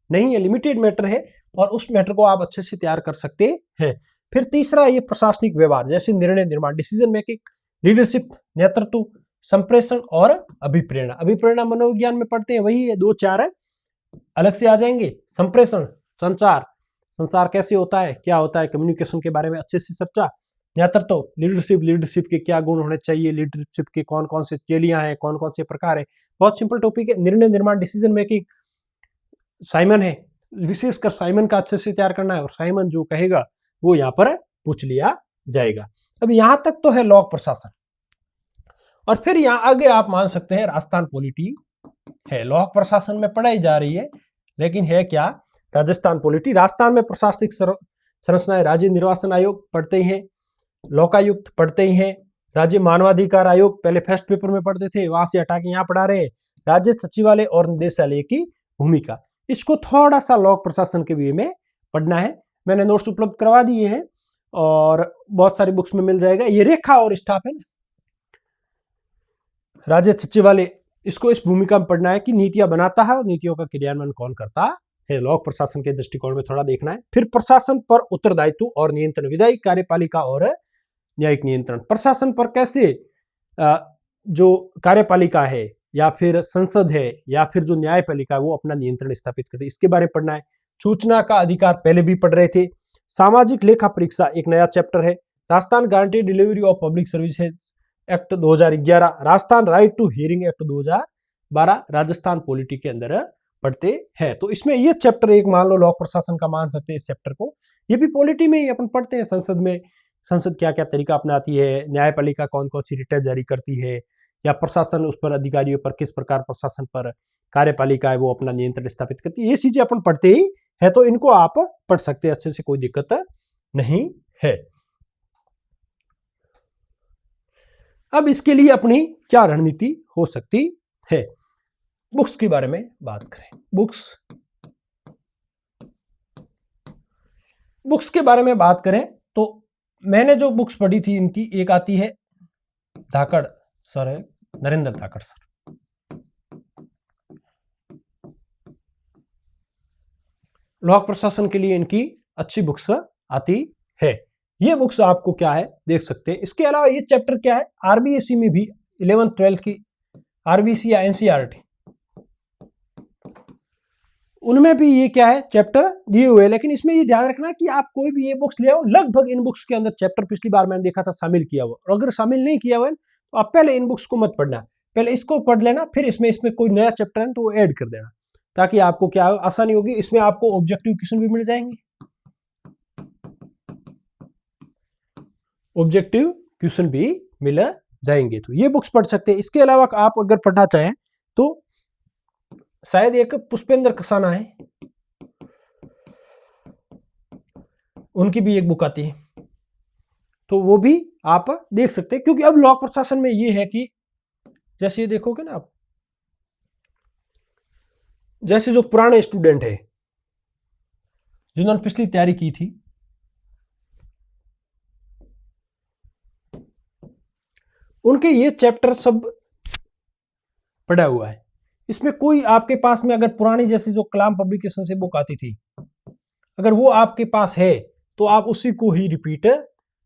नहीं है, लिमिटेड मैटर है और उस मैटर को आप अच्छे से तैयार कर सकते हैं। फिर तीसरा ये प्रशासनिक व्यवहार, जैसे निर्णय निर्माण, डिसीजन मेकिंग, लीडरशिप, नेतृत्व, संप्रेषण और अभिप्रेरणा। अभिप्रेरणा मनोविज्ञान में पढ़ते हैं, वही है, 2-4 है, अलग से आ जाएंगे। संप्रेषण, संचार, संसार कैसे होता है, क्या होता है, कम्युनिकेशन के बारे में अच्छे से चर्चा। नेतृत्व, लीडरशिप के क्या गुण होने चाहिए, लीडरशिप के कौन कौन से चेलियां हैं, कौन कौन से प्रकार है, बहुत सिंपल टॉपिक है। निर्णय निर्माण, डिसीजन मेकिंग साइमन है, विशेषकर साइमन का अच्छे से तैयार करना है और साइमन जो कहेगा वो यहाँ पर पूछ लिया जाएगा। अब यहां तक तो है लोक प्रशासन। और फिर यहां आगे आप मान सकते हैं राजस्थान पॉलिटी है, लोक प्रशासन में पढ़ाई जा रही है लेकिन है क्या, राजस्थान पॉलिटी। राजस्थान में प्रशासनिक संरचनाएं, राज्य निर्वाचन आयोग पढ़ते ही हैं, लोकायुक्त पढ़ते ही हैं, राज्य मानवाधिकार आयोग पहले फर्स्ट पेपर में पढ़ते थे, वहां से हटा के यहाँ पढ़ा रहे हैं, राज्य सचिवालय और निदेशालय की भूमिका। इसको थोड़ा सा लोक प्रशासन के वे में पढ़ना है। मैंने नोट्स उपलब्ध करवा दिए हैं और बहुत सारी बुक्स में मिल जाएगा। ये रेखा और स्टाफ है ना, राज्य सचिवालय, इसको इस भूमिका में पढ़ना है कि नीतियां बनाता है और नीतियों का क्रियान्वयन कौन करता है। लोक प्रशासन के दृष्टिकोण में थोड़ा देखना है। फिर प्रशासन पर उत्तरदायित्व और नियंत्रण, विधायी, कार्यपालिका और न्यायिक नियंत्रण। प्रशासन पर कैसे जो कार्यपालिका है या फिर संसद है या फिर जो न्यायपालिका है वो अपना नियंत्रण स्थापित करती है, इसके बारे में पढ़ना है। सूचना का अधिकार पहले भी पढ़ रहे थे। सामाजिक लेखा परीक्षा एक नया चैप्टर है। Rajasthan guarantee delivery of public services act 2011, Rajasthan right to hearing act 2012 Rajasthan polity के अंदर पढ़ते हैं। तो इसमें ये चैप्टर एक मान लो लोक प्रशासन का मान सकते हैं इस चैप्टर को। ये भी पॉलिटी में ही अपन पढ़ते हैं। संसद में संसद क्या क्या तरीका अपनाती है, न्यायपालिका कौन कौन सी रिटें जारी करती है, या प्रशासन उस पर अधिकारियों पर किस प्रकार प्रशासन पर कार्यपालिका है वो अपना नियंत्रण स्थापित करती है। ये चीजें अपन पढ़ते ही है, तो इनको आप पढ़ सकते हैं अच्छे से, कोई दिक्कत नहीं है। अब इसके लिए अपनी क्या रणनीति हो सकती है, बुक्स के बारे में बात करें। बुक्स के बारे में बात करें तो मैंने जो बुक्स पढ़ी थी इनकी, एक आती है धाकड़ सर है, नरेंद्र धाकड़ सर, लोक प्रशासन के लिए इनकी अच्छी बुक्स आती है। ये बुक्स आपको क्या है देख सकते हैं। इसके अलावा ये चैप्टर क्या है, आरबीएससी में भी 11th 12th की आरबीएससी या एनसीईआरटी उनमें भी ये क्या है चैप्टर दिए हुए हैं। लेकिन इसमें ये ध्यान रखना कि आप कोई भी ये बुक्स ले आओ, लगभग इन बुक्स के अंदर चैप्टर पिछली बार मैंने देखा था शामिल किया हुआ, और अगर शामिल नहीं किया हुआ है तो आप पहले इन बुक्स को मत पढ़ना, पहले इसको पढ़ लेना, फिर इसमें कोई नया चैप्टर है तो वो ऐड कर देना, ताकि आपको क्या आसानी होगी। इसमें आपको ऑब्जेक्टिव क्वेश्चन भी मिल जाएंगे, ऑब्जेक्टिव क्वेश्चन भी मिल जाएंगे, तो ये बुक्स पढ़ सकते हैं। इसके अलावा आप अगर पढ़ना चाहें तो शायद एक पुष्पेंद्र कसाना है, उनकी भी एक बुक आती है, तो वो भी आप देख सकते हैं। क्योंकि अब लोक प्रशासन में ये है कि जैसे ये देखोगे ना आप, जैसे जो पुराने स्टूडेंट है जिन्होंने पिछली तैयारी की थी, उनके ये चैप्टर सब पढ़ा हुआ है। इसमें कोई आपके पास में अगर पुरानी जैसी जो कलाम पब्लिकेशन से बुक आती थी, अगर वो आपके पास है तो आप उसी को ही रिपीट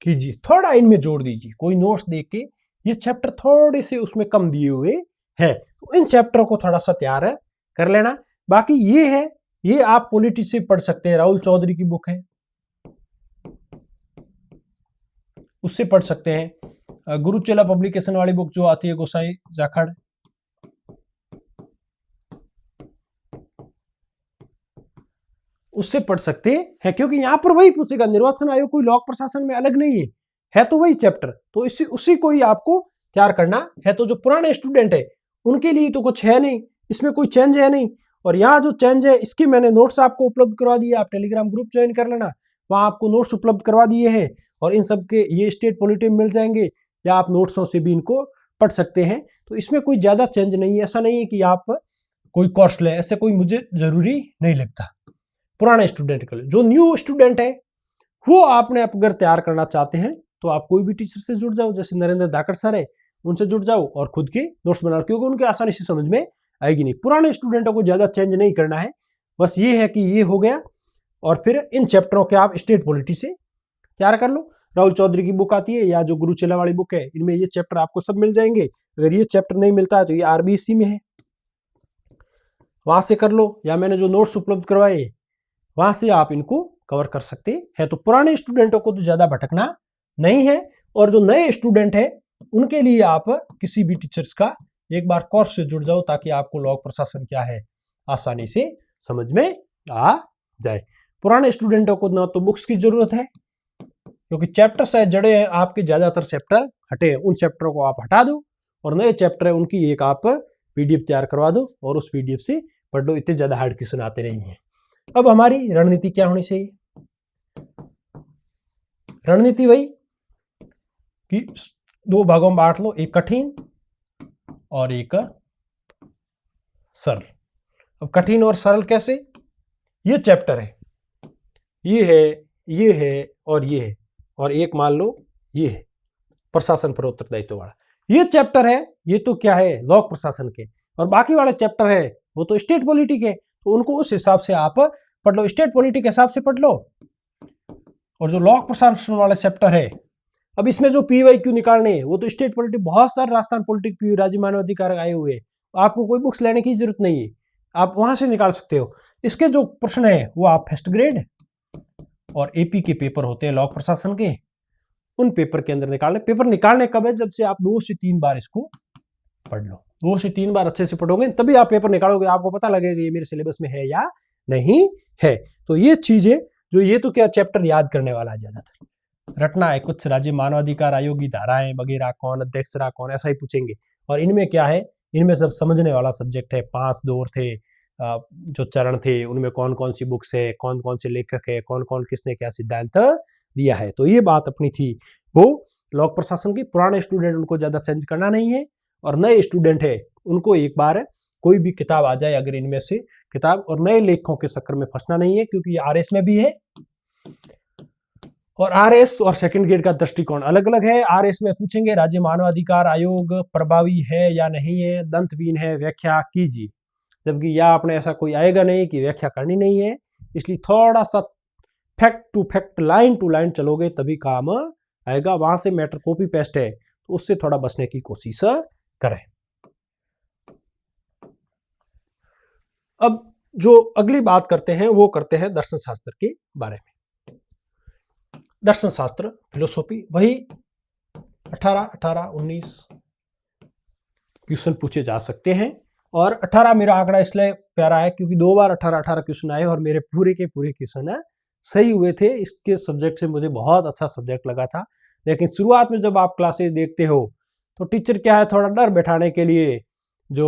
कीजिए, थोड़ा इनमें जोड़ दीजिए, कोई नोट्स देख के ये चैप्टर थोड़े से उसमें कम दिए हुए हैं, तो इन चैप्टरों को थोड़ा सा तैयार कर लेना। बाकी ये है, ये आप पॉलिटी से पढ़ सकते हैं, राहुल चौधरी की बुक है, उससे पढ़ सकते हैं। गुरुचेला पब्लिकेशन वाली बुक जो आती है गोसाई जाखड़, उससे पढ़ सकते हैं, क्योंकि यहां पर वही पूछेगा, निर्वाचन आयोग कोई लोक प्रशासन में अलग नहीं है तो वही चैप्टर, तो उसी को ही आपको तैयार करना है। तो जो पुराने स्टूडेंट है उनके लिए तो कुछ है नहीं, इसमें कोई चेंज है नहीं, और यहाँ जो चेंज है इसके मैंने नोट्स आपको उपलब्ध करवा दिए, आप टेलीग्राम ग्रुप ज्वाइन कर लेना, वहां आपको नोट्स उपलब्ध करवा दिए हैं, और इन सब के ये स्टेट पॉलिटी में मिल जाएंगे, या आप नोट्सों से भी इनको पढ़ सकते हैं। तो इसमें कोई ज्यादा चेंज नहीं है, ऐसा नहीं है कि आप कोई कोर्स लें, ऐसे कोई मुझे जरूरी नहीं लगता पुराने स्टूडेंट के लिए। जो न्यू स्टूडेंट है वो आपने अगर तैयार करना चाहते हैं तो आप कोई भी टीचर से जुड़ जाओ, जैसे नरेंद्र धाकड़ सर है उनसे जुड़ जाओ और खुद के नोट्स बना लो, क्योंकि उनके आसानी से समझ में आएगी नहीं। पुराने स्टूडेंटों को ज्यादा चेंज नहीं करना है, बस ये है कि ये हो गया, और फिर इन चैप्टरों के आप स्टेट पॉलिटी से तैयार कर लो। राहुल चौधरी की बुक आती है या जो गुरुचेला वाली बुक है, इनमें ये चैप्टर आपको सब मिल जाएंगे। अगर ये चैप्टर नहीं मिलता है तो ये आरबीएससी में है, वहां से कर लो, या मैंने जो नोट्स उपलब्ध करवाए वहां से आप इनको कवर कर सकते हैं। तो पुराने स्टूडेंटों को तो ज्यादा भटकना नहीं है, और जो नए स्टूडेंट है उनके लिए आप किसी भी टीचर्स का एक बार कोर्स से जुड़ जाओ, ताकि आपको लोक प्रशासन क्या है आसानी से समझ में आ जाए। पुराने स्टूडेंटों को ना तो बुक्स की जरूरत है, क्योंकि चैप्टर शायद जड़े हैं, आपके ज्यादातर चैप्टर हटे हैं, उन चैप्टरों को आप हटा दो, और नए चैप्टर है उनकी एक आप पीडीएफ तैयार करवा दो और उस पीडीएफ से पढ़ लो, इतने ज्यादा हार्ड क्वेश्चन आते नहीं है। अब हमारी रणनीति क्या होनी चाहिए? रणनीति वही कि 2 भागों में बांट लो, एक कठिन और एक सरल। अब कठिन और सरल कैसे? ये चैप्टर है, ये है, ये है और ये है, और एक मान लो ये है प्रशासन पर उत्तरदायित्व वाला। ये चैप्टर है, ये तो क्या है, लोक प्रशासन के, और बाकी वाले चैप्टर है वो तो स्टेट पॉलिटिक है। तो उनको उस हिसाब से आप पढ़ लो, स्टेट पॉलिटिक के हिसाब से पढ़ लो। और जो लोक प्रशासन वाला चैप्टर है, अब इसमें जो PYQ निकालने हैं वो तो स्टेट पॉलिटिक, बहुत सारे राजस्थान पॉलिटिक PY राज्य मानवाधिकार आए हुए हैं, आपको कोई बुक्स लेने की जरूरत नहीं है, आप वहां से निकाल सकते हो। इसके जो प्रश्न है वो आप फर्स्ट ग्रेड और AP के पेपर होते हैं लोक प्रशासन के, उन पेपर के अंदर निकालने। पेपर निकालने कब है? जब से आप 2 से 3 बार इसको पढ़ लो, 2 से 3 बार अच्छे से पढ़ोगे तभी आप पेपर निकालोगे, आपको पता लगेगा ये मेरे सिलेबस में है या नहीं है। तो ये चीज है जो, ये तो क्या चैप्टर याद करने वाला है, ज्यादातर रटना है। कुछ राज्य मानवाधिकार आयोग की धाराएं वगैरह, कौन अध्यक्ष रहा, कौन, ऐसा ही पूछेंगे। और इनमें क्या है, इनमें सब समझने वाला सब्जेक्ट है। 5 दौर थे, जो चरण थे, उनमें कौन कौन सी बुक्स है, कौन कौन से लेखक है, कौन कौन किसने क्या सिद्धांत दिया है। तो ये बात अपनी थी वो लोक प्रशासन की। पुराने स्टूडेंट उनको ज्यादा चेंज करना नहीं है, और नए स्टूडेंट है उनको एक बार कोई भी किताब आ जाए अगर इनमें से किताब, और नए लेखकों के चक्कर में फंसना नहीं है, क्योंकि ये RS में भी है, और RS और सेकंड ग्रेड का दृष्टिकोण अलग अलग है। RS में पूछेंगे राज्य मानवाधिकार आयोग प्रभावी है या नहीं है, दंतहीन है, व्याख्या कीजिए। जबकि यहाँ अपने ऐसा कोई आएगा नहीं कि व्याख्या करनी नहीं है, इसलिए थोड़ा सा fact to fact, line to line चलोगे तभी काम आएगा। वहां से मैटर कॉपी पेस्ट है, तो उससे थोड़ा बचने की कोशिश करें। अब जो अगली बात करते हैं वो करते हैं दर्शन शास्त्र के बारे में। दर्शन शास्त्र, फिलोसॉफी, वही 18-19 क्वेश्चन पूछे जा सकते हैं। और 18 मेरा आंकड़ा इसलिए प्यारा है क्योंकि 2 बार 18 क्वेश्चन आए और मेरे पूरे के पूरे क्वेश्चन सही हुए थे। इसके सब्जेक्ट से मुझे बहुत अच्छा सब्जेक्ट लगा था। लेकिन शुरुआत में जब आप क्लासेस देखते हो तो टीचर क्या है, थोड़ा डर बैठाने के लिए, जो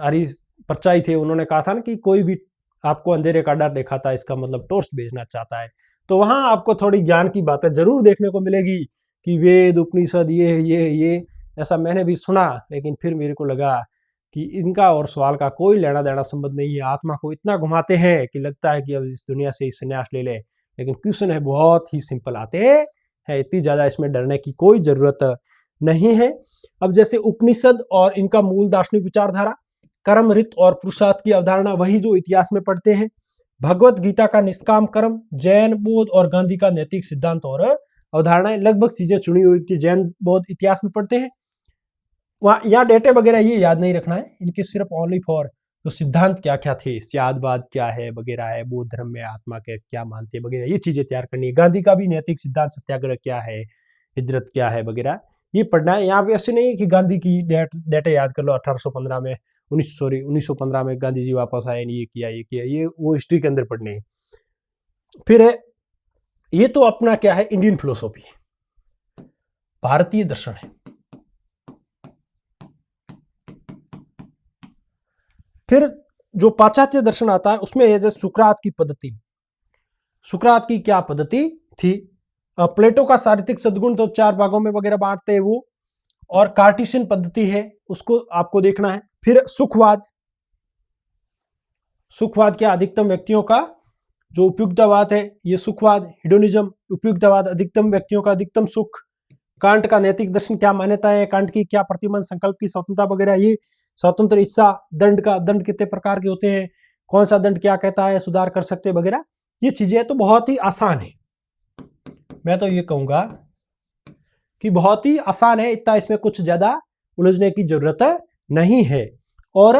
हरीश परचाई थे उन्होंने कहा था ना कि कोई भी आपको अंधेरे का डर दिखाता है इसका मतलब टॉर्च भेजना चाहता है। तो वहां आपको थोड़ी ज्ञान की बातें जरूर देखने को मिलेगी कि वेद उपनिषद ये ऐसा मैंने भी सुना, लेकिन फिर मेरे को लगा कि इनका और सवाल का कोई लेना देना संबंध नहीं है। आत्मा को इतना घुमाते हैं कि लगता है कि अब इस दुनिया से संन्यास ले ले, लेकिन क्वेश्चन है बहुत ही सिंपल आते हैं, इतनी ज्यादा इसमें डरने की कोई जरूरत नहीं है। अब जैसे उपनिषद और इनका मूल दार्शनिक विचारधारा, कर्म, ऋत और पुरुषार्थ की अवधारणा वही जो इतिहास में पढ़ते हैं। भगवत गीता का निष्काम कर्म, जैन बौद्ध और गांधी का नैतिक सिद्धांत और अवधारणाएं, लगभग चीजें चुनी हुई थी, जैन बौद्ध इतिहास में पढ़ते हैं। वहां यहाँ डेटे वगैरह ये याद नहीं रखना है, इनके सिर्फ ओनली फॉर तो सिद्धांत क्या क्या थे, सियादवाद क्या है वगैरह है, बौद्ध धर्म में आत्मा के क्या मानते हैं वगैरह, ये चीजें तैयार करनी है। गांधी का भी नैतिक सिद्धांत, सत्याग्रह क्या है, हिजरत क्या है वगैरह, ये पढ़ना है। यहाँ पे ऐसे नहीं है कि गांधी की डेटे याद कर लो, 1815 में 1915 में गांधी जी वापस आए, ये किया, ये वो हिस्ट्री के अंदर पढ़ने है। फिर है ये तो अपना क्या है, इंडियन फिलोसॉफी, भारतीय दर्शन है। फिर जो पाश्चात्य दर्शन आता है उसमें जैसे सुकरात की पद्धति, सुकरात की क्या पद्धति थी, प्लेटो का सारित्रिक सद्गुण तो 4 भागों में वगैरह बांटते हैं वो, और कार्टेशियन पद्धति है उसको आपको देखना है। फिर सुखवाद, सुखवाद क्या, अधिकतम व्यक्तियों का जो उपयुक्तवाद है ये सुखवाद, हिडोनिज्म, उपयुक्तवाद, अधिकतम व्यक्तियों का अधिकतम सुख। कांट का नैतिक दर्शन, क्या मान्यताएं है, कांट की क्या प्रतिबंध, संकल्प की स्वतंत्रता वगैरह, ये स्वतंत्र इच्छा, दंड का, दंड कितने प्रकार के होते हैं, कौन सा दंड क्या कहता है, सुधार कर सकते हैं वगैरह, ये चीजें तो बहुत ही आसान है। मैं तो ये कहूंगा कि बहुत ही आसान है, इतना इसमें कुछ ज्यादा उलझने की जरूरत नहीं है। और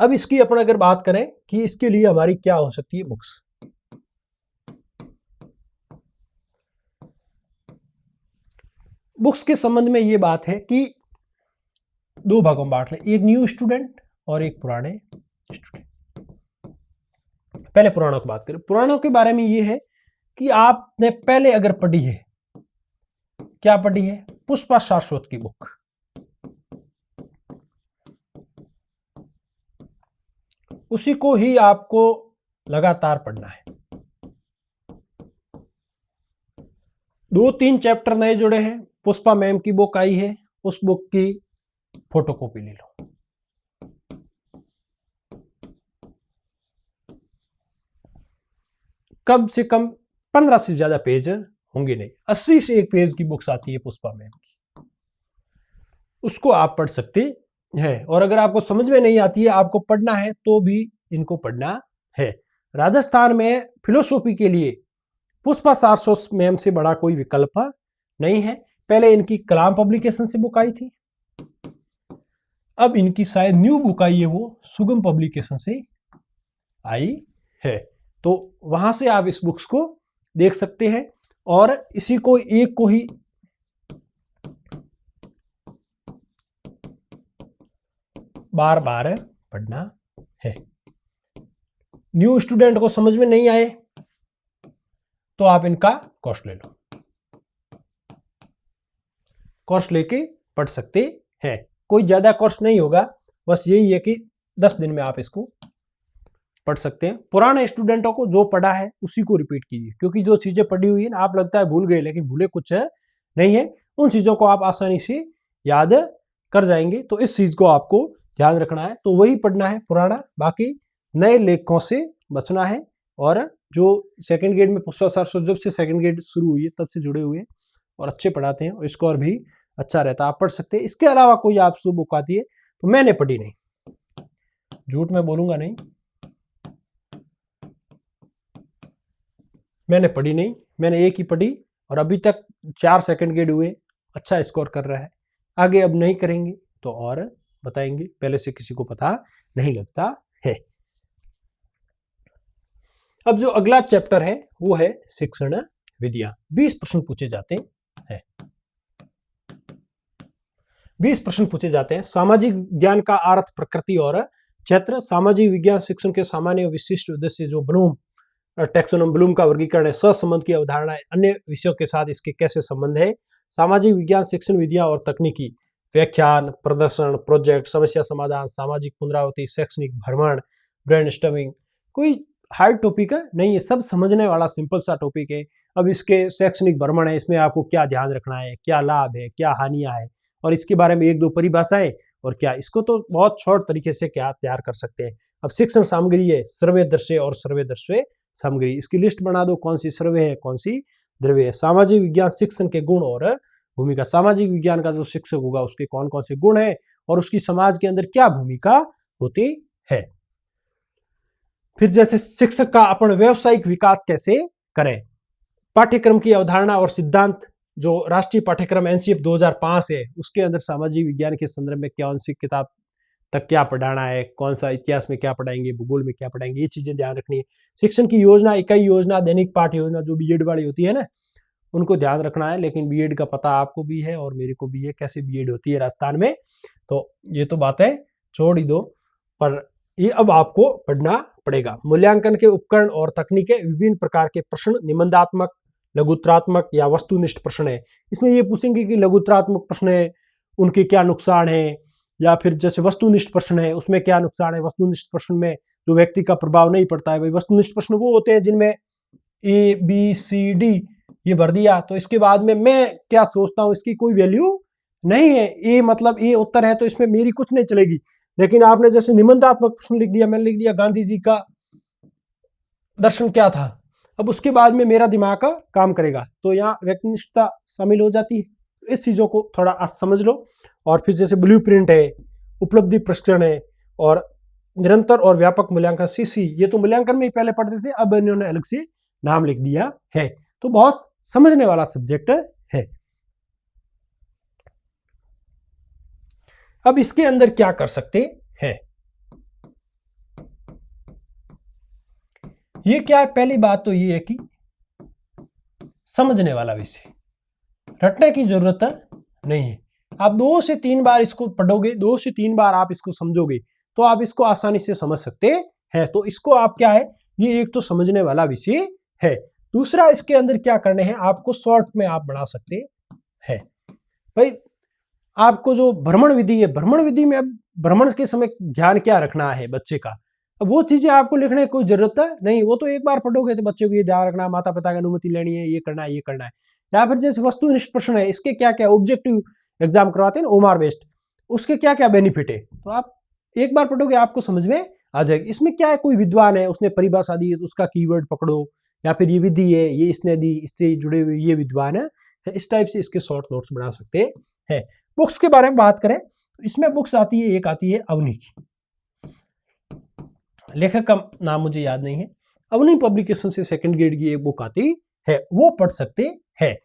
अब इसकी अपन अगर बात करें कि इसके लिए हमारी क्या हो सकती है बुक्स, बुक्स के संबंध में ये बात है कि 2 भागों में बांट लें, एक न्यू स्टूडेंट और एक पुराने स्टूडेंट। पहले पुराणों की बात करें। पुराणों के बारे में ये है कि आपने पहले अगर पढ़ी है, क्या पढ़ी है, पुष्पा शाश्वत की बुक, उसी को ही आपको लगातार पढ़ना है। 2-3 चैप्टर नए जुड़े हैं, पुष्पा मैम की बुक आई है, उस बुक की फोटोकॉपी ले लो। कम से कम 15 से ज्यादा पेज होंगे नहीं, 80 से 1 पेज की बुक्स आती है पुष्पा मैम की, उसको आप पढ़ सकते हैं। और अगर आपको समझ में नहीं आती है, आपको पढ़ना है, तो भी इनको पढ़ना है। राजस्थान में फिलोसॉफी के लिए पुष्पा सारस्वत मैम से बड़ा कोई विकल्प नहीं है। पहले इनकी कलाम पब्लिकेशन से बुक आई थी, अब इनकी शायद न्यू बुक आई है, वो सुगम पब्लिकेशन से आई है। तो वहां से आप इस बुक्स को देख सकते हैं और इसी को एक को ही बार बार पढ़ना है। न्यू स्टूडेंट को समझ में नहीं आए तो आप इनका कोर्स ले लो, कोर्स लेके पढ़ सकते हैं। कोई ज्यादा कोर्स नहीं होगा, बस यही है कि 10 दिन में आप इसको पढ़ सकते हैं। पुराने स्टूडेंटों को जो पढ़ा है उसी को रिपीट कीजिए, क्योंकि जो चीजें पढ़ी हुई है ना, आप लगता है भूल गए, लेकिन भूले कुछ नहीं है। उन चीजों को आप आसानी से याद कर जाएंगे। तो इस चीज को आपको ध्यान रखना है, तो वही पढ़ना है पुराना, बाकी नए लेखकों से बचना है। और जो सेकंड ग्रेड में पुष्पा सारस्वत जब से सेकंड ग्रेड शुरू हुई है तब से जुड़े हुए हैं और अच्छे पढ़ाते हैं, और स्कोर भी अच्छा रहता है, आप पढ़ सकते हैं। इसके अलावा कोई आपसे बुक आती है तो मैंने पढ़ी नहीं, झूठ मैं बोलूंगा नहीं, मैंने पढ़ी नहीं, मैंने एक ही पढ़ी और अभी तक 4 सेकंड ग्रेड हुए, अच्छा स्कोर कर रहा है। आगे अब नहीं करेंगे तो और बताएंगे, पहले से किसी को पता नहीं लगता है। अब जो अगला चैप्टर है वो है शिक्षण विधियां। 20 प्रश्न पूछे जाते हैं, 20 प्रश्न पूछे जाते हैं। सामाजिक ज्ञान का अर्थ, प्रकृति और क्षेत्र, सामाजिक विज्ञान शिक्षण के सामान्य विशिष्ट उद्देश्य, जो ब्लूम टैक्सोनॉमी, ब्लूम का वर्गीकरण है, सहसंबंध की अवधारणा है, अन्य विषयों के साथ इसके कैसे संबंध है, सामाजिक विज्ञान शिक्षण विधियां और तकनीकी, व्याख्यान, प्रदर्शन, प्रोजेक्ट, समस्या समाधान, सामाजिक पुनरावृत्ति, शैक्षणिक भ्रमण, ब्रेनस्टॉर्मिंग। कोई हार्ड टॉपिक नहीं है, सब समझने वाला सिंपल सा टॉपिक है। अब इसके शैक्षणिक भ्रमण है, इसमें आपको क्या ध्यान रखना है, क्या लाभ है, क्या हानियां है, और इसके बारे में 1-2 परिभाषाएं, और क्या इसको तो बहुत शॉर्ट तरीके से क्या तैयार कर सकते हैं। अब शिक्षण सामग्री है, सर्वे दृश्य और सर्वे दृश्य सामग्री, इसकी लिस्ट बना दो, कौन सी सर्वे है, कौन सी द्रव्य है। सामाजिक विज्ञान शिक्षण के गुण और भूमिका, सामाजिक विज्ञान का जो शिक्षक होगा उसके कौन कौन से गुण है और उसकी समाज के अंदर क्या भूमिका होती है। फिर जैसे शिक्षक का अपन व्यावसायिक विकास कैसे करें, पाठ्यक्रम की अवधारणा और सिद्धांत, जो राष्ट्रीय पाठ्यक्रम एनसीएफ 2005 है उसके अंदर सामाजिक विज्ञान के संदर्भ में कौन सी किताब तक क्या पढ़ाना है, कौन सा इतिहास में क्या पढ़ाएंगे, भूगोल में क्या पढ़ाएंगे, ये चीजें ध्यान रखनी है। शिक्षण की योजना, इकाई योजना, दैनिक पाठ योजना, जो बीएड वाली होती है ना, उनको ध्यान रखना है। लेकिन बीएड का पता आपको भी है और मेरे को भी है कैसे बीएड होती है राजस्थान में, तो ये तो बातें छोड़ ही दो, पर ये अब आपको पढ़ना पड़ेगा। मूल्यांकन के उपकरण और तकनीकें, विभिन्न प्रकार के प्रश्न, निबंधात्मक, लघुत्तरात्मक या वस्तुनिष्ठ प्रश्न है। इसमें ये पूछेंगे कि लघुत्तरात्मक प्रश्न है उनके क्या नुकसान है, या फिर जैसे वस्तुनिष्ठ प्रश्न है उसमें क्या नुकसान है। वस्तुनिष्ठ प्रश्न में जो व्यक्ति का प्रभाव नहीं पड़ता है, भाई वस्तुनिष्ठ प्रश्न वो होते हैं जिनमें ABCD ये भर दिया, तो इसके बाद में मैं क्या सोचता हूं इसकी कोई वैल्यू नहीं है। ए मतलब ए उत्तर है तो इसमें मेरी कुछ नहीं चलेगी। लेकिन आपने जैसे निबंधात्मक प्रश्न लिख दिया, मैंने लिख दिया गांधी जी का दर्शन क्या था, अब उसके बाद में मेरा दिमाग का काम करेगा, तो यहाँ व्यक्तिनिष्ठता शामिल हो जाती है। इस चीजों को थोड़ा आज समझ लो। और फिर जैसे ब्लूप्रिंट है, उपलब्धि प्रशिक्षण है, और निरंतर और व्यापक मूल्यांकन CC, ये तो मूल्यांकन में ही पहले पढ़ते थे, अब इन्होंने अलग से नाम लिख दिया है। तो बहुत समझने वाला सब्जेक्ट है। अब इसके अंदर क्या कर सकते हैं, ये क्या है, पहली बात तो ये है कि समझने वाला विषय, रटने की जरूरत नहीं है। आप 2 से 3 बार इसको पढ़ोगे, 2 से 3 बार आप इसको समझोगे तो आप इसको आसानी से समझ सकते हैं। तो इसको आप क्या है, ये एक तो समझने वाला विषय है। दूसरा, इसके अंदर क्या करने हैं, आपको शॉर्ट में आप बना सकते हैं। भाई आपको जो भ्रमण विधि है, भ्रमण विधि में अब भ्रमण के समय ध्यान क्या रखना है बच्चे का, अब वो चीजें आपको लिखने की कोई जरूरत है नहीं, वो तो एक बार पढ़ोगे तो बच्चों को ये ध्यान रखना, माता पिता की अनुमति लेनी है, ये करना है, ये करना है। या फिर जैसे वस्तुनिष्ठ प्रश्न है, इसके क्या क्या ऑब्जेक्टिव एग्जाम करवाते हैं ना, ओमार बेस्ड, उसके क्या क्या बेनिफिट है, तो आप एक बार पढ़ोगे आपको समझ में आ जाएगी। इसमें क्या है, कोई विद्वान है उसने परिभाषा दी है तो उसका कीवर्ड पकड़ो, या फिर ये विधि है, ये इसने दी, इससे जुड़े हुए ये विद्वान है, इस टाइप से इसके शॉर्ट नोट्स बना सकते हैं। बुक्स के बारे में बात करें तो इसमें बुक्स आती है, एक आती है अवनी की, लेखक का नाम मुझे याद नहीं है, अवनी पब्लिकेशन से सेकंड ग्रेड की एक बुक आती है, वो पढ़ सकते हैं।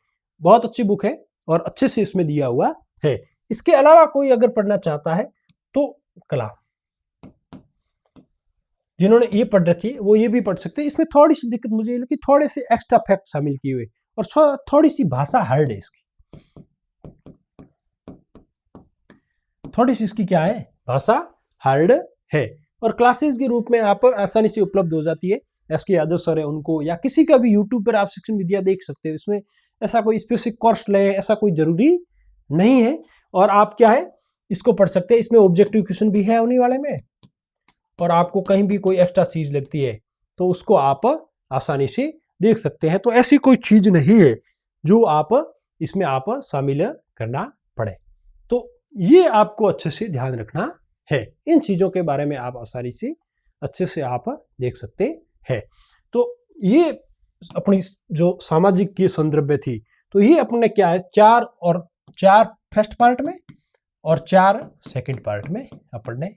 बहुत अच्छी बुक है और अच्छे से इसमें दिया हुआ है। इसके अलावा कोई अगर पढ़ना चाहता है तो कलाम, जिन्होंने ये पढ़ रखी है वो ये भी पढ़ सकते हैं। इसमें थोड़ी सी दिक्कत मुझे लगी, थोड़े से एक्स्ट्रा फैक्ट शामिल किए हुए और थोड़ी सी भाषा हार्ड है इसकी, थोड़ी सी इसकी क्या है, भाषा हार्ड है। और क्लासेस के रूप में आप आसानी से उपलब्ध हो जाती है, एसके यादव सर है उनको, या किसी का भी यूट्यूब पर आप शिक्षण विद्या देख सकते हो। इसमें ऐसा कोई स्पेसिफिक कोर्स ले ऐसा कोई जरूरी नहीं है, और आप क्या है इसको पढ़ सकते हैं। इसमें ऑब्जेक्टिव क्वेश्चन भी है उन्हीं वाले में, और आपको कहीं भी कोई एक्स्ट्रा चीज लगती है तो उसको आप आसानी से देख सकते हैं। तो ऐसी कोई चीज नहीं है जो आप इसमें आप शामिल करना पड़े। तो ये आपको अच्छे से ध्यान रखना है, इन चीजों के बारे में आप आसानी से अच्छे से आप देख सकते हैं। तो ये अपनी जो सामाजिक की संदर्भ में थी, तो ये अपने क्या है, चार फर्स्ट पार्ट में और 4 सेकंड पार्ट में अपन ने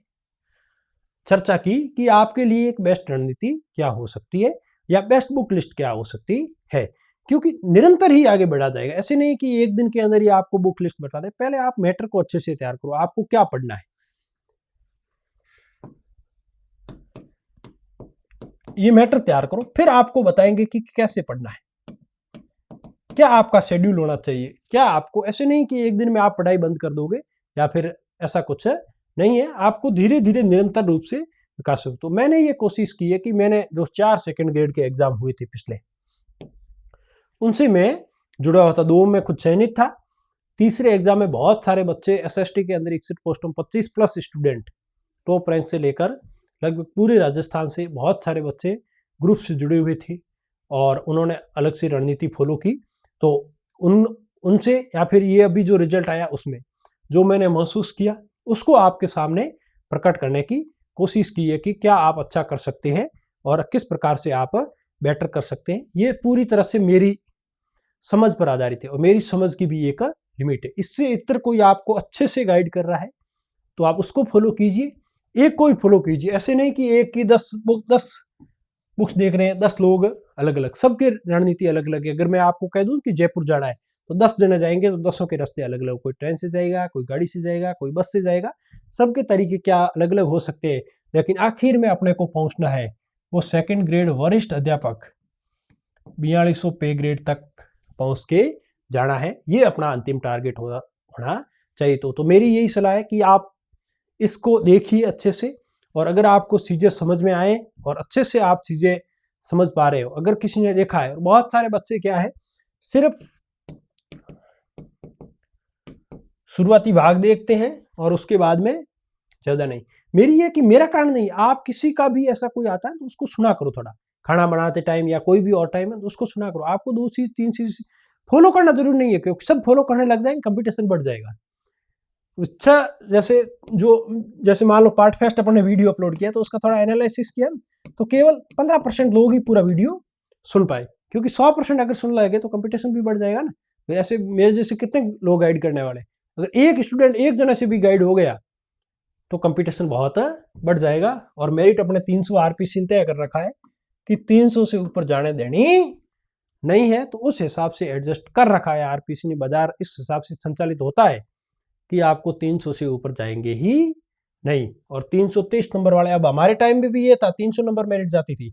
चर्चा की कि आपके लिए एक बेस्ट रणनीति क्या हो सकती है या बेस्ट बुक लिस्ट क्या हो सकती है, क्योंकि निरंतर ही आगे बढ़ा जाएगा। ऐसे नहीं कि एक दिन के अंदर ही आपको बुक लिस्ट बता दे, पहले आप मैटर को अच्छे से तैयार करो, आपको क्या पढ़ना है, ये मैटर तैयार करो, फिर आपको बताएंगे कि कैसे पढ़ना है, क्या आपका शेड्यूल होना चाहिए, क्या आपको, ऐसे नहीं कि एक दिन में आप पढ़ाई बंद कर दोगे या फिर ऐसा कुछ है नहीं है, आपको धीरे धीरे निरंतर रूप से विकास हो। तो मैंने ये कोशिश की है कि मैंने जो 4 सेकंड ग्रेड के एग्जाम हुए थे पिछले, उनसे मैं जुड़ा हुआ था। 2 में खुद चयनित था, तीसरे एग्जाम में बहुत सारे बच्चे, एसएसटी के अंदर 61 पोस्टों 25 प्लस स्टूडेंट, टॉप रैंक से लेकर लगभग पूरे राजस्थान से बहुत सारे बच्चे ग्रुप से जुड़े हुए थे और उन्होंने अलग से रणनीति फॉलो की। तो उनसे या फिर ये अभी जो रिजल्ट आया उसमें जो मैंने महसूस किया उसको आपके सामने प्रकट करने की कोशिश की है कि क्या आप अच्छा कर सकते हैं और किस प्रकार से आप बेटर कर सकते हैं। ये पूरी तरह से मेरी समझ पर आधारित है और मेरी समझ की भी एक लिमिट है। इससे इतर कोई आपको अच्छे से गाइड कर रहा है तो आप उसको फॉलो कीजिए, एक को ही फॉलो कीजिए। ऐसे नहीं कि एक की 10 बुक्स देख रहे हैं, 10 लोग अलग अलग, सबके रणनीति अलग अलग है। अगर मैं आपको कह दूं कि जयपुर जाना है तो 10 जने जाएंगे तो 10 के रास्ते अलग अलग, कोई ट्रेन से जाएगा, कोई गाड़ी से जाएगा, कोई बस से जाएगा, सबके तरीके क्या अलग अलग हो सकते हैं। लेकिन आखिर में अपने को पहुंचना है वो सेकंड ग्रेड वरिष्ठ अध्यापक 4200 पे ग्रेड तक पहुंच के जाना है, ये अपना अंतिम टारगेट होना चाहिए। तो मेरी यही सलाह है कि आप इसको देखिए अच्छे से, और अगर आपको चीजें समझ में आए और अच्छे से आप चीजें समझ पा रहे हो, अगर किसी ने देखा है, बहुत सारे बच्चे क्या है सिर्फ शुरुआती भाग देखते हैं और उसके बाद में ज्यादा नहीं। मेरी ये कि मेरा कारण नहीं, आप किसी का भी ऐसा कोई आता है तो उसको सुना करो, थोड़ा खाना बनाते टाइम या कोई भी और टाइम है तो उसको सुना करो। आपको 2 चीज 3 चीज फॉलो करना जरूरी नहीं है, क्योंकि सब फॉलो करने लग जाएंगे कंपटीशन बढ़ जाएगा। अच्छा जैसे मान लो पार्ट फर्स्ट अपन ने वीडियो अपलोड किया तो उसका थोड़ा एनालिसिस किया तो केवल 15% लोग ही पूरा वीडियो सुन पाए, क्योंकि 100% अगर सुन लगे तो कंपटीशन भी बढ़ जाएगा ना। ऐसे मेरे जैसे कितने लोग गाइड करने वाले, अगर एक स्टूडेंट एक जने से भी गाइड हो गया तो कंपटीशन बहुत बढ़ जाएगा। और मेरिट अपने 300 आरपीसी तय कर रखा है कि 300 से ऊपर जाने देनी नहीं है, तो उस हिसाब से एडजस्ट कर रखा है आरपीसी ने, बाजार इस हिसाब से संचालित होता है कि आपको 300 से ऊपर जाएंगे ही नहीं। और 323 नंबर वाले, अब हमारे टाइम में भी ये था 300 नंबर मेरिट जाती थी,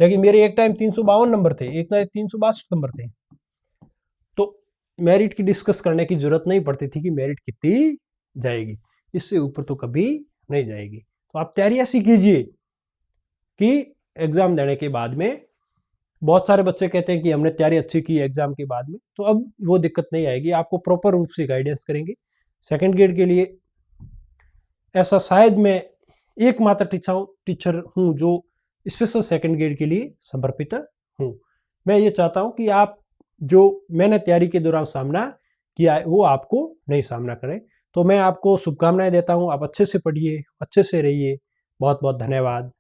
लेकिन मेरे एक टाइम 352 नंबर थे, एक टाइम 362 नंबर थे, तो मेरिट की डिस्कस करने की जरूरत नहीं पड़ती थी कि मेरिट कितनी जाएगी, इससे ऊपर तो कभी नहीं जाएगी। तो आप तैयारी ऐसी कीजिए कि एग्जाम देने के बाद में, बहुत सारे बच्चे कहते हैं कि हमने तैयारी अच्छी की एग्जाम के बाद में, तो अब वो दिक्कत नहीं आएगी, आपको प्रॉपर रूप से गाइडेंस करेंगे। सेकंड ग्रेड के लिए ऐसा शायद मैं एकमात्र टीचर हूँ जो स्पेशल सेकंड ग्रेड के लिए समर्पित हूँ। मैं ये चाहता हूँ कि आप जो मैंने तैयारी के दौरान सामना किया है वो आपको नहीं सामना करें। तो मैं आपको शुभकामनाएं देता हूँ, आप अच्छे से पढ़िए, अच्छे से रहिए। बहुत बहुत धन्यवाद।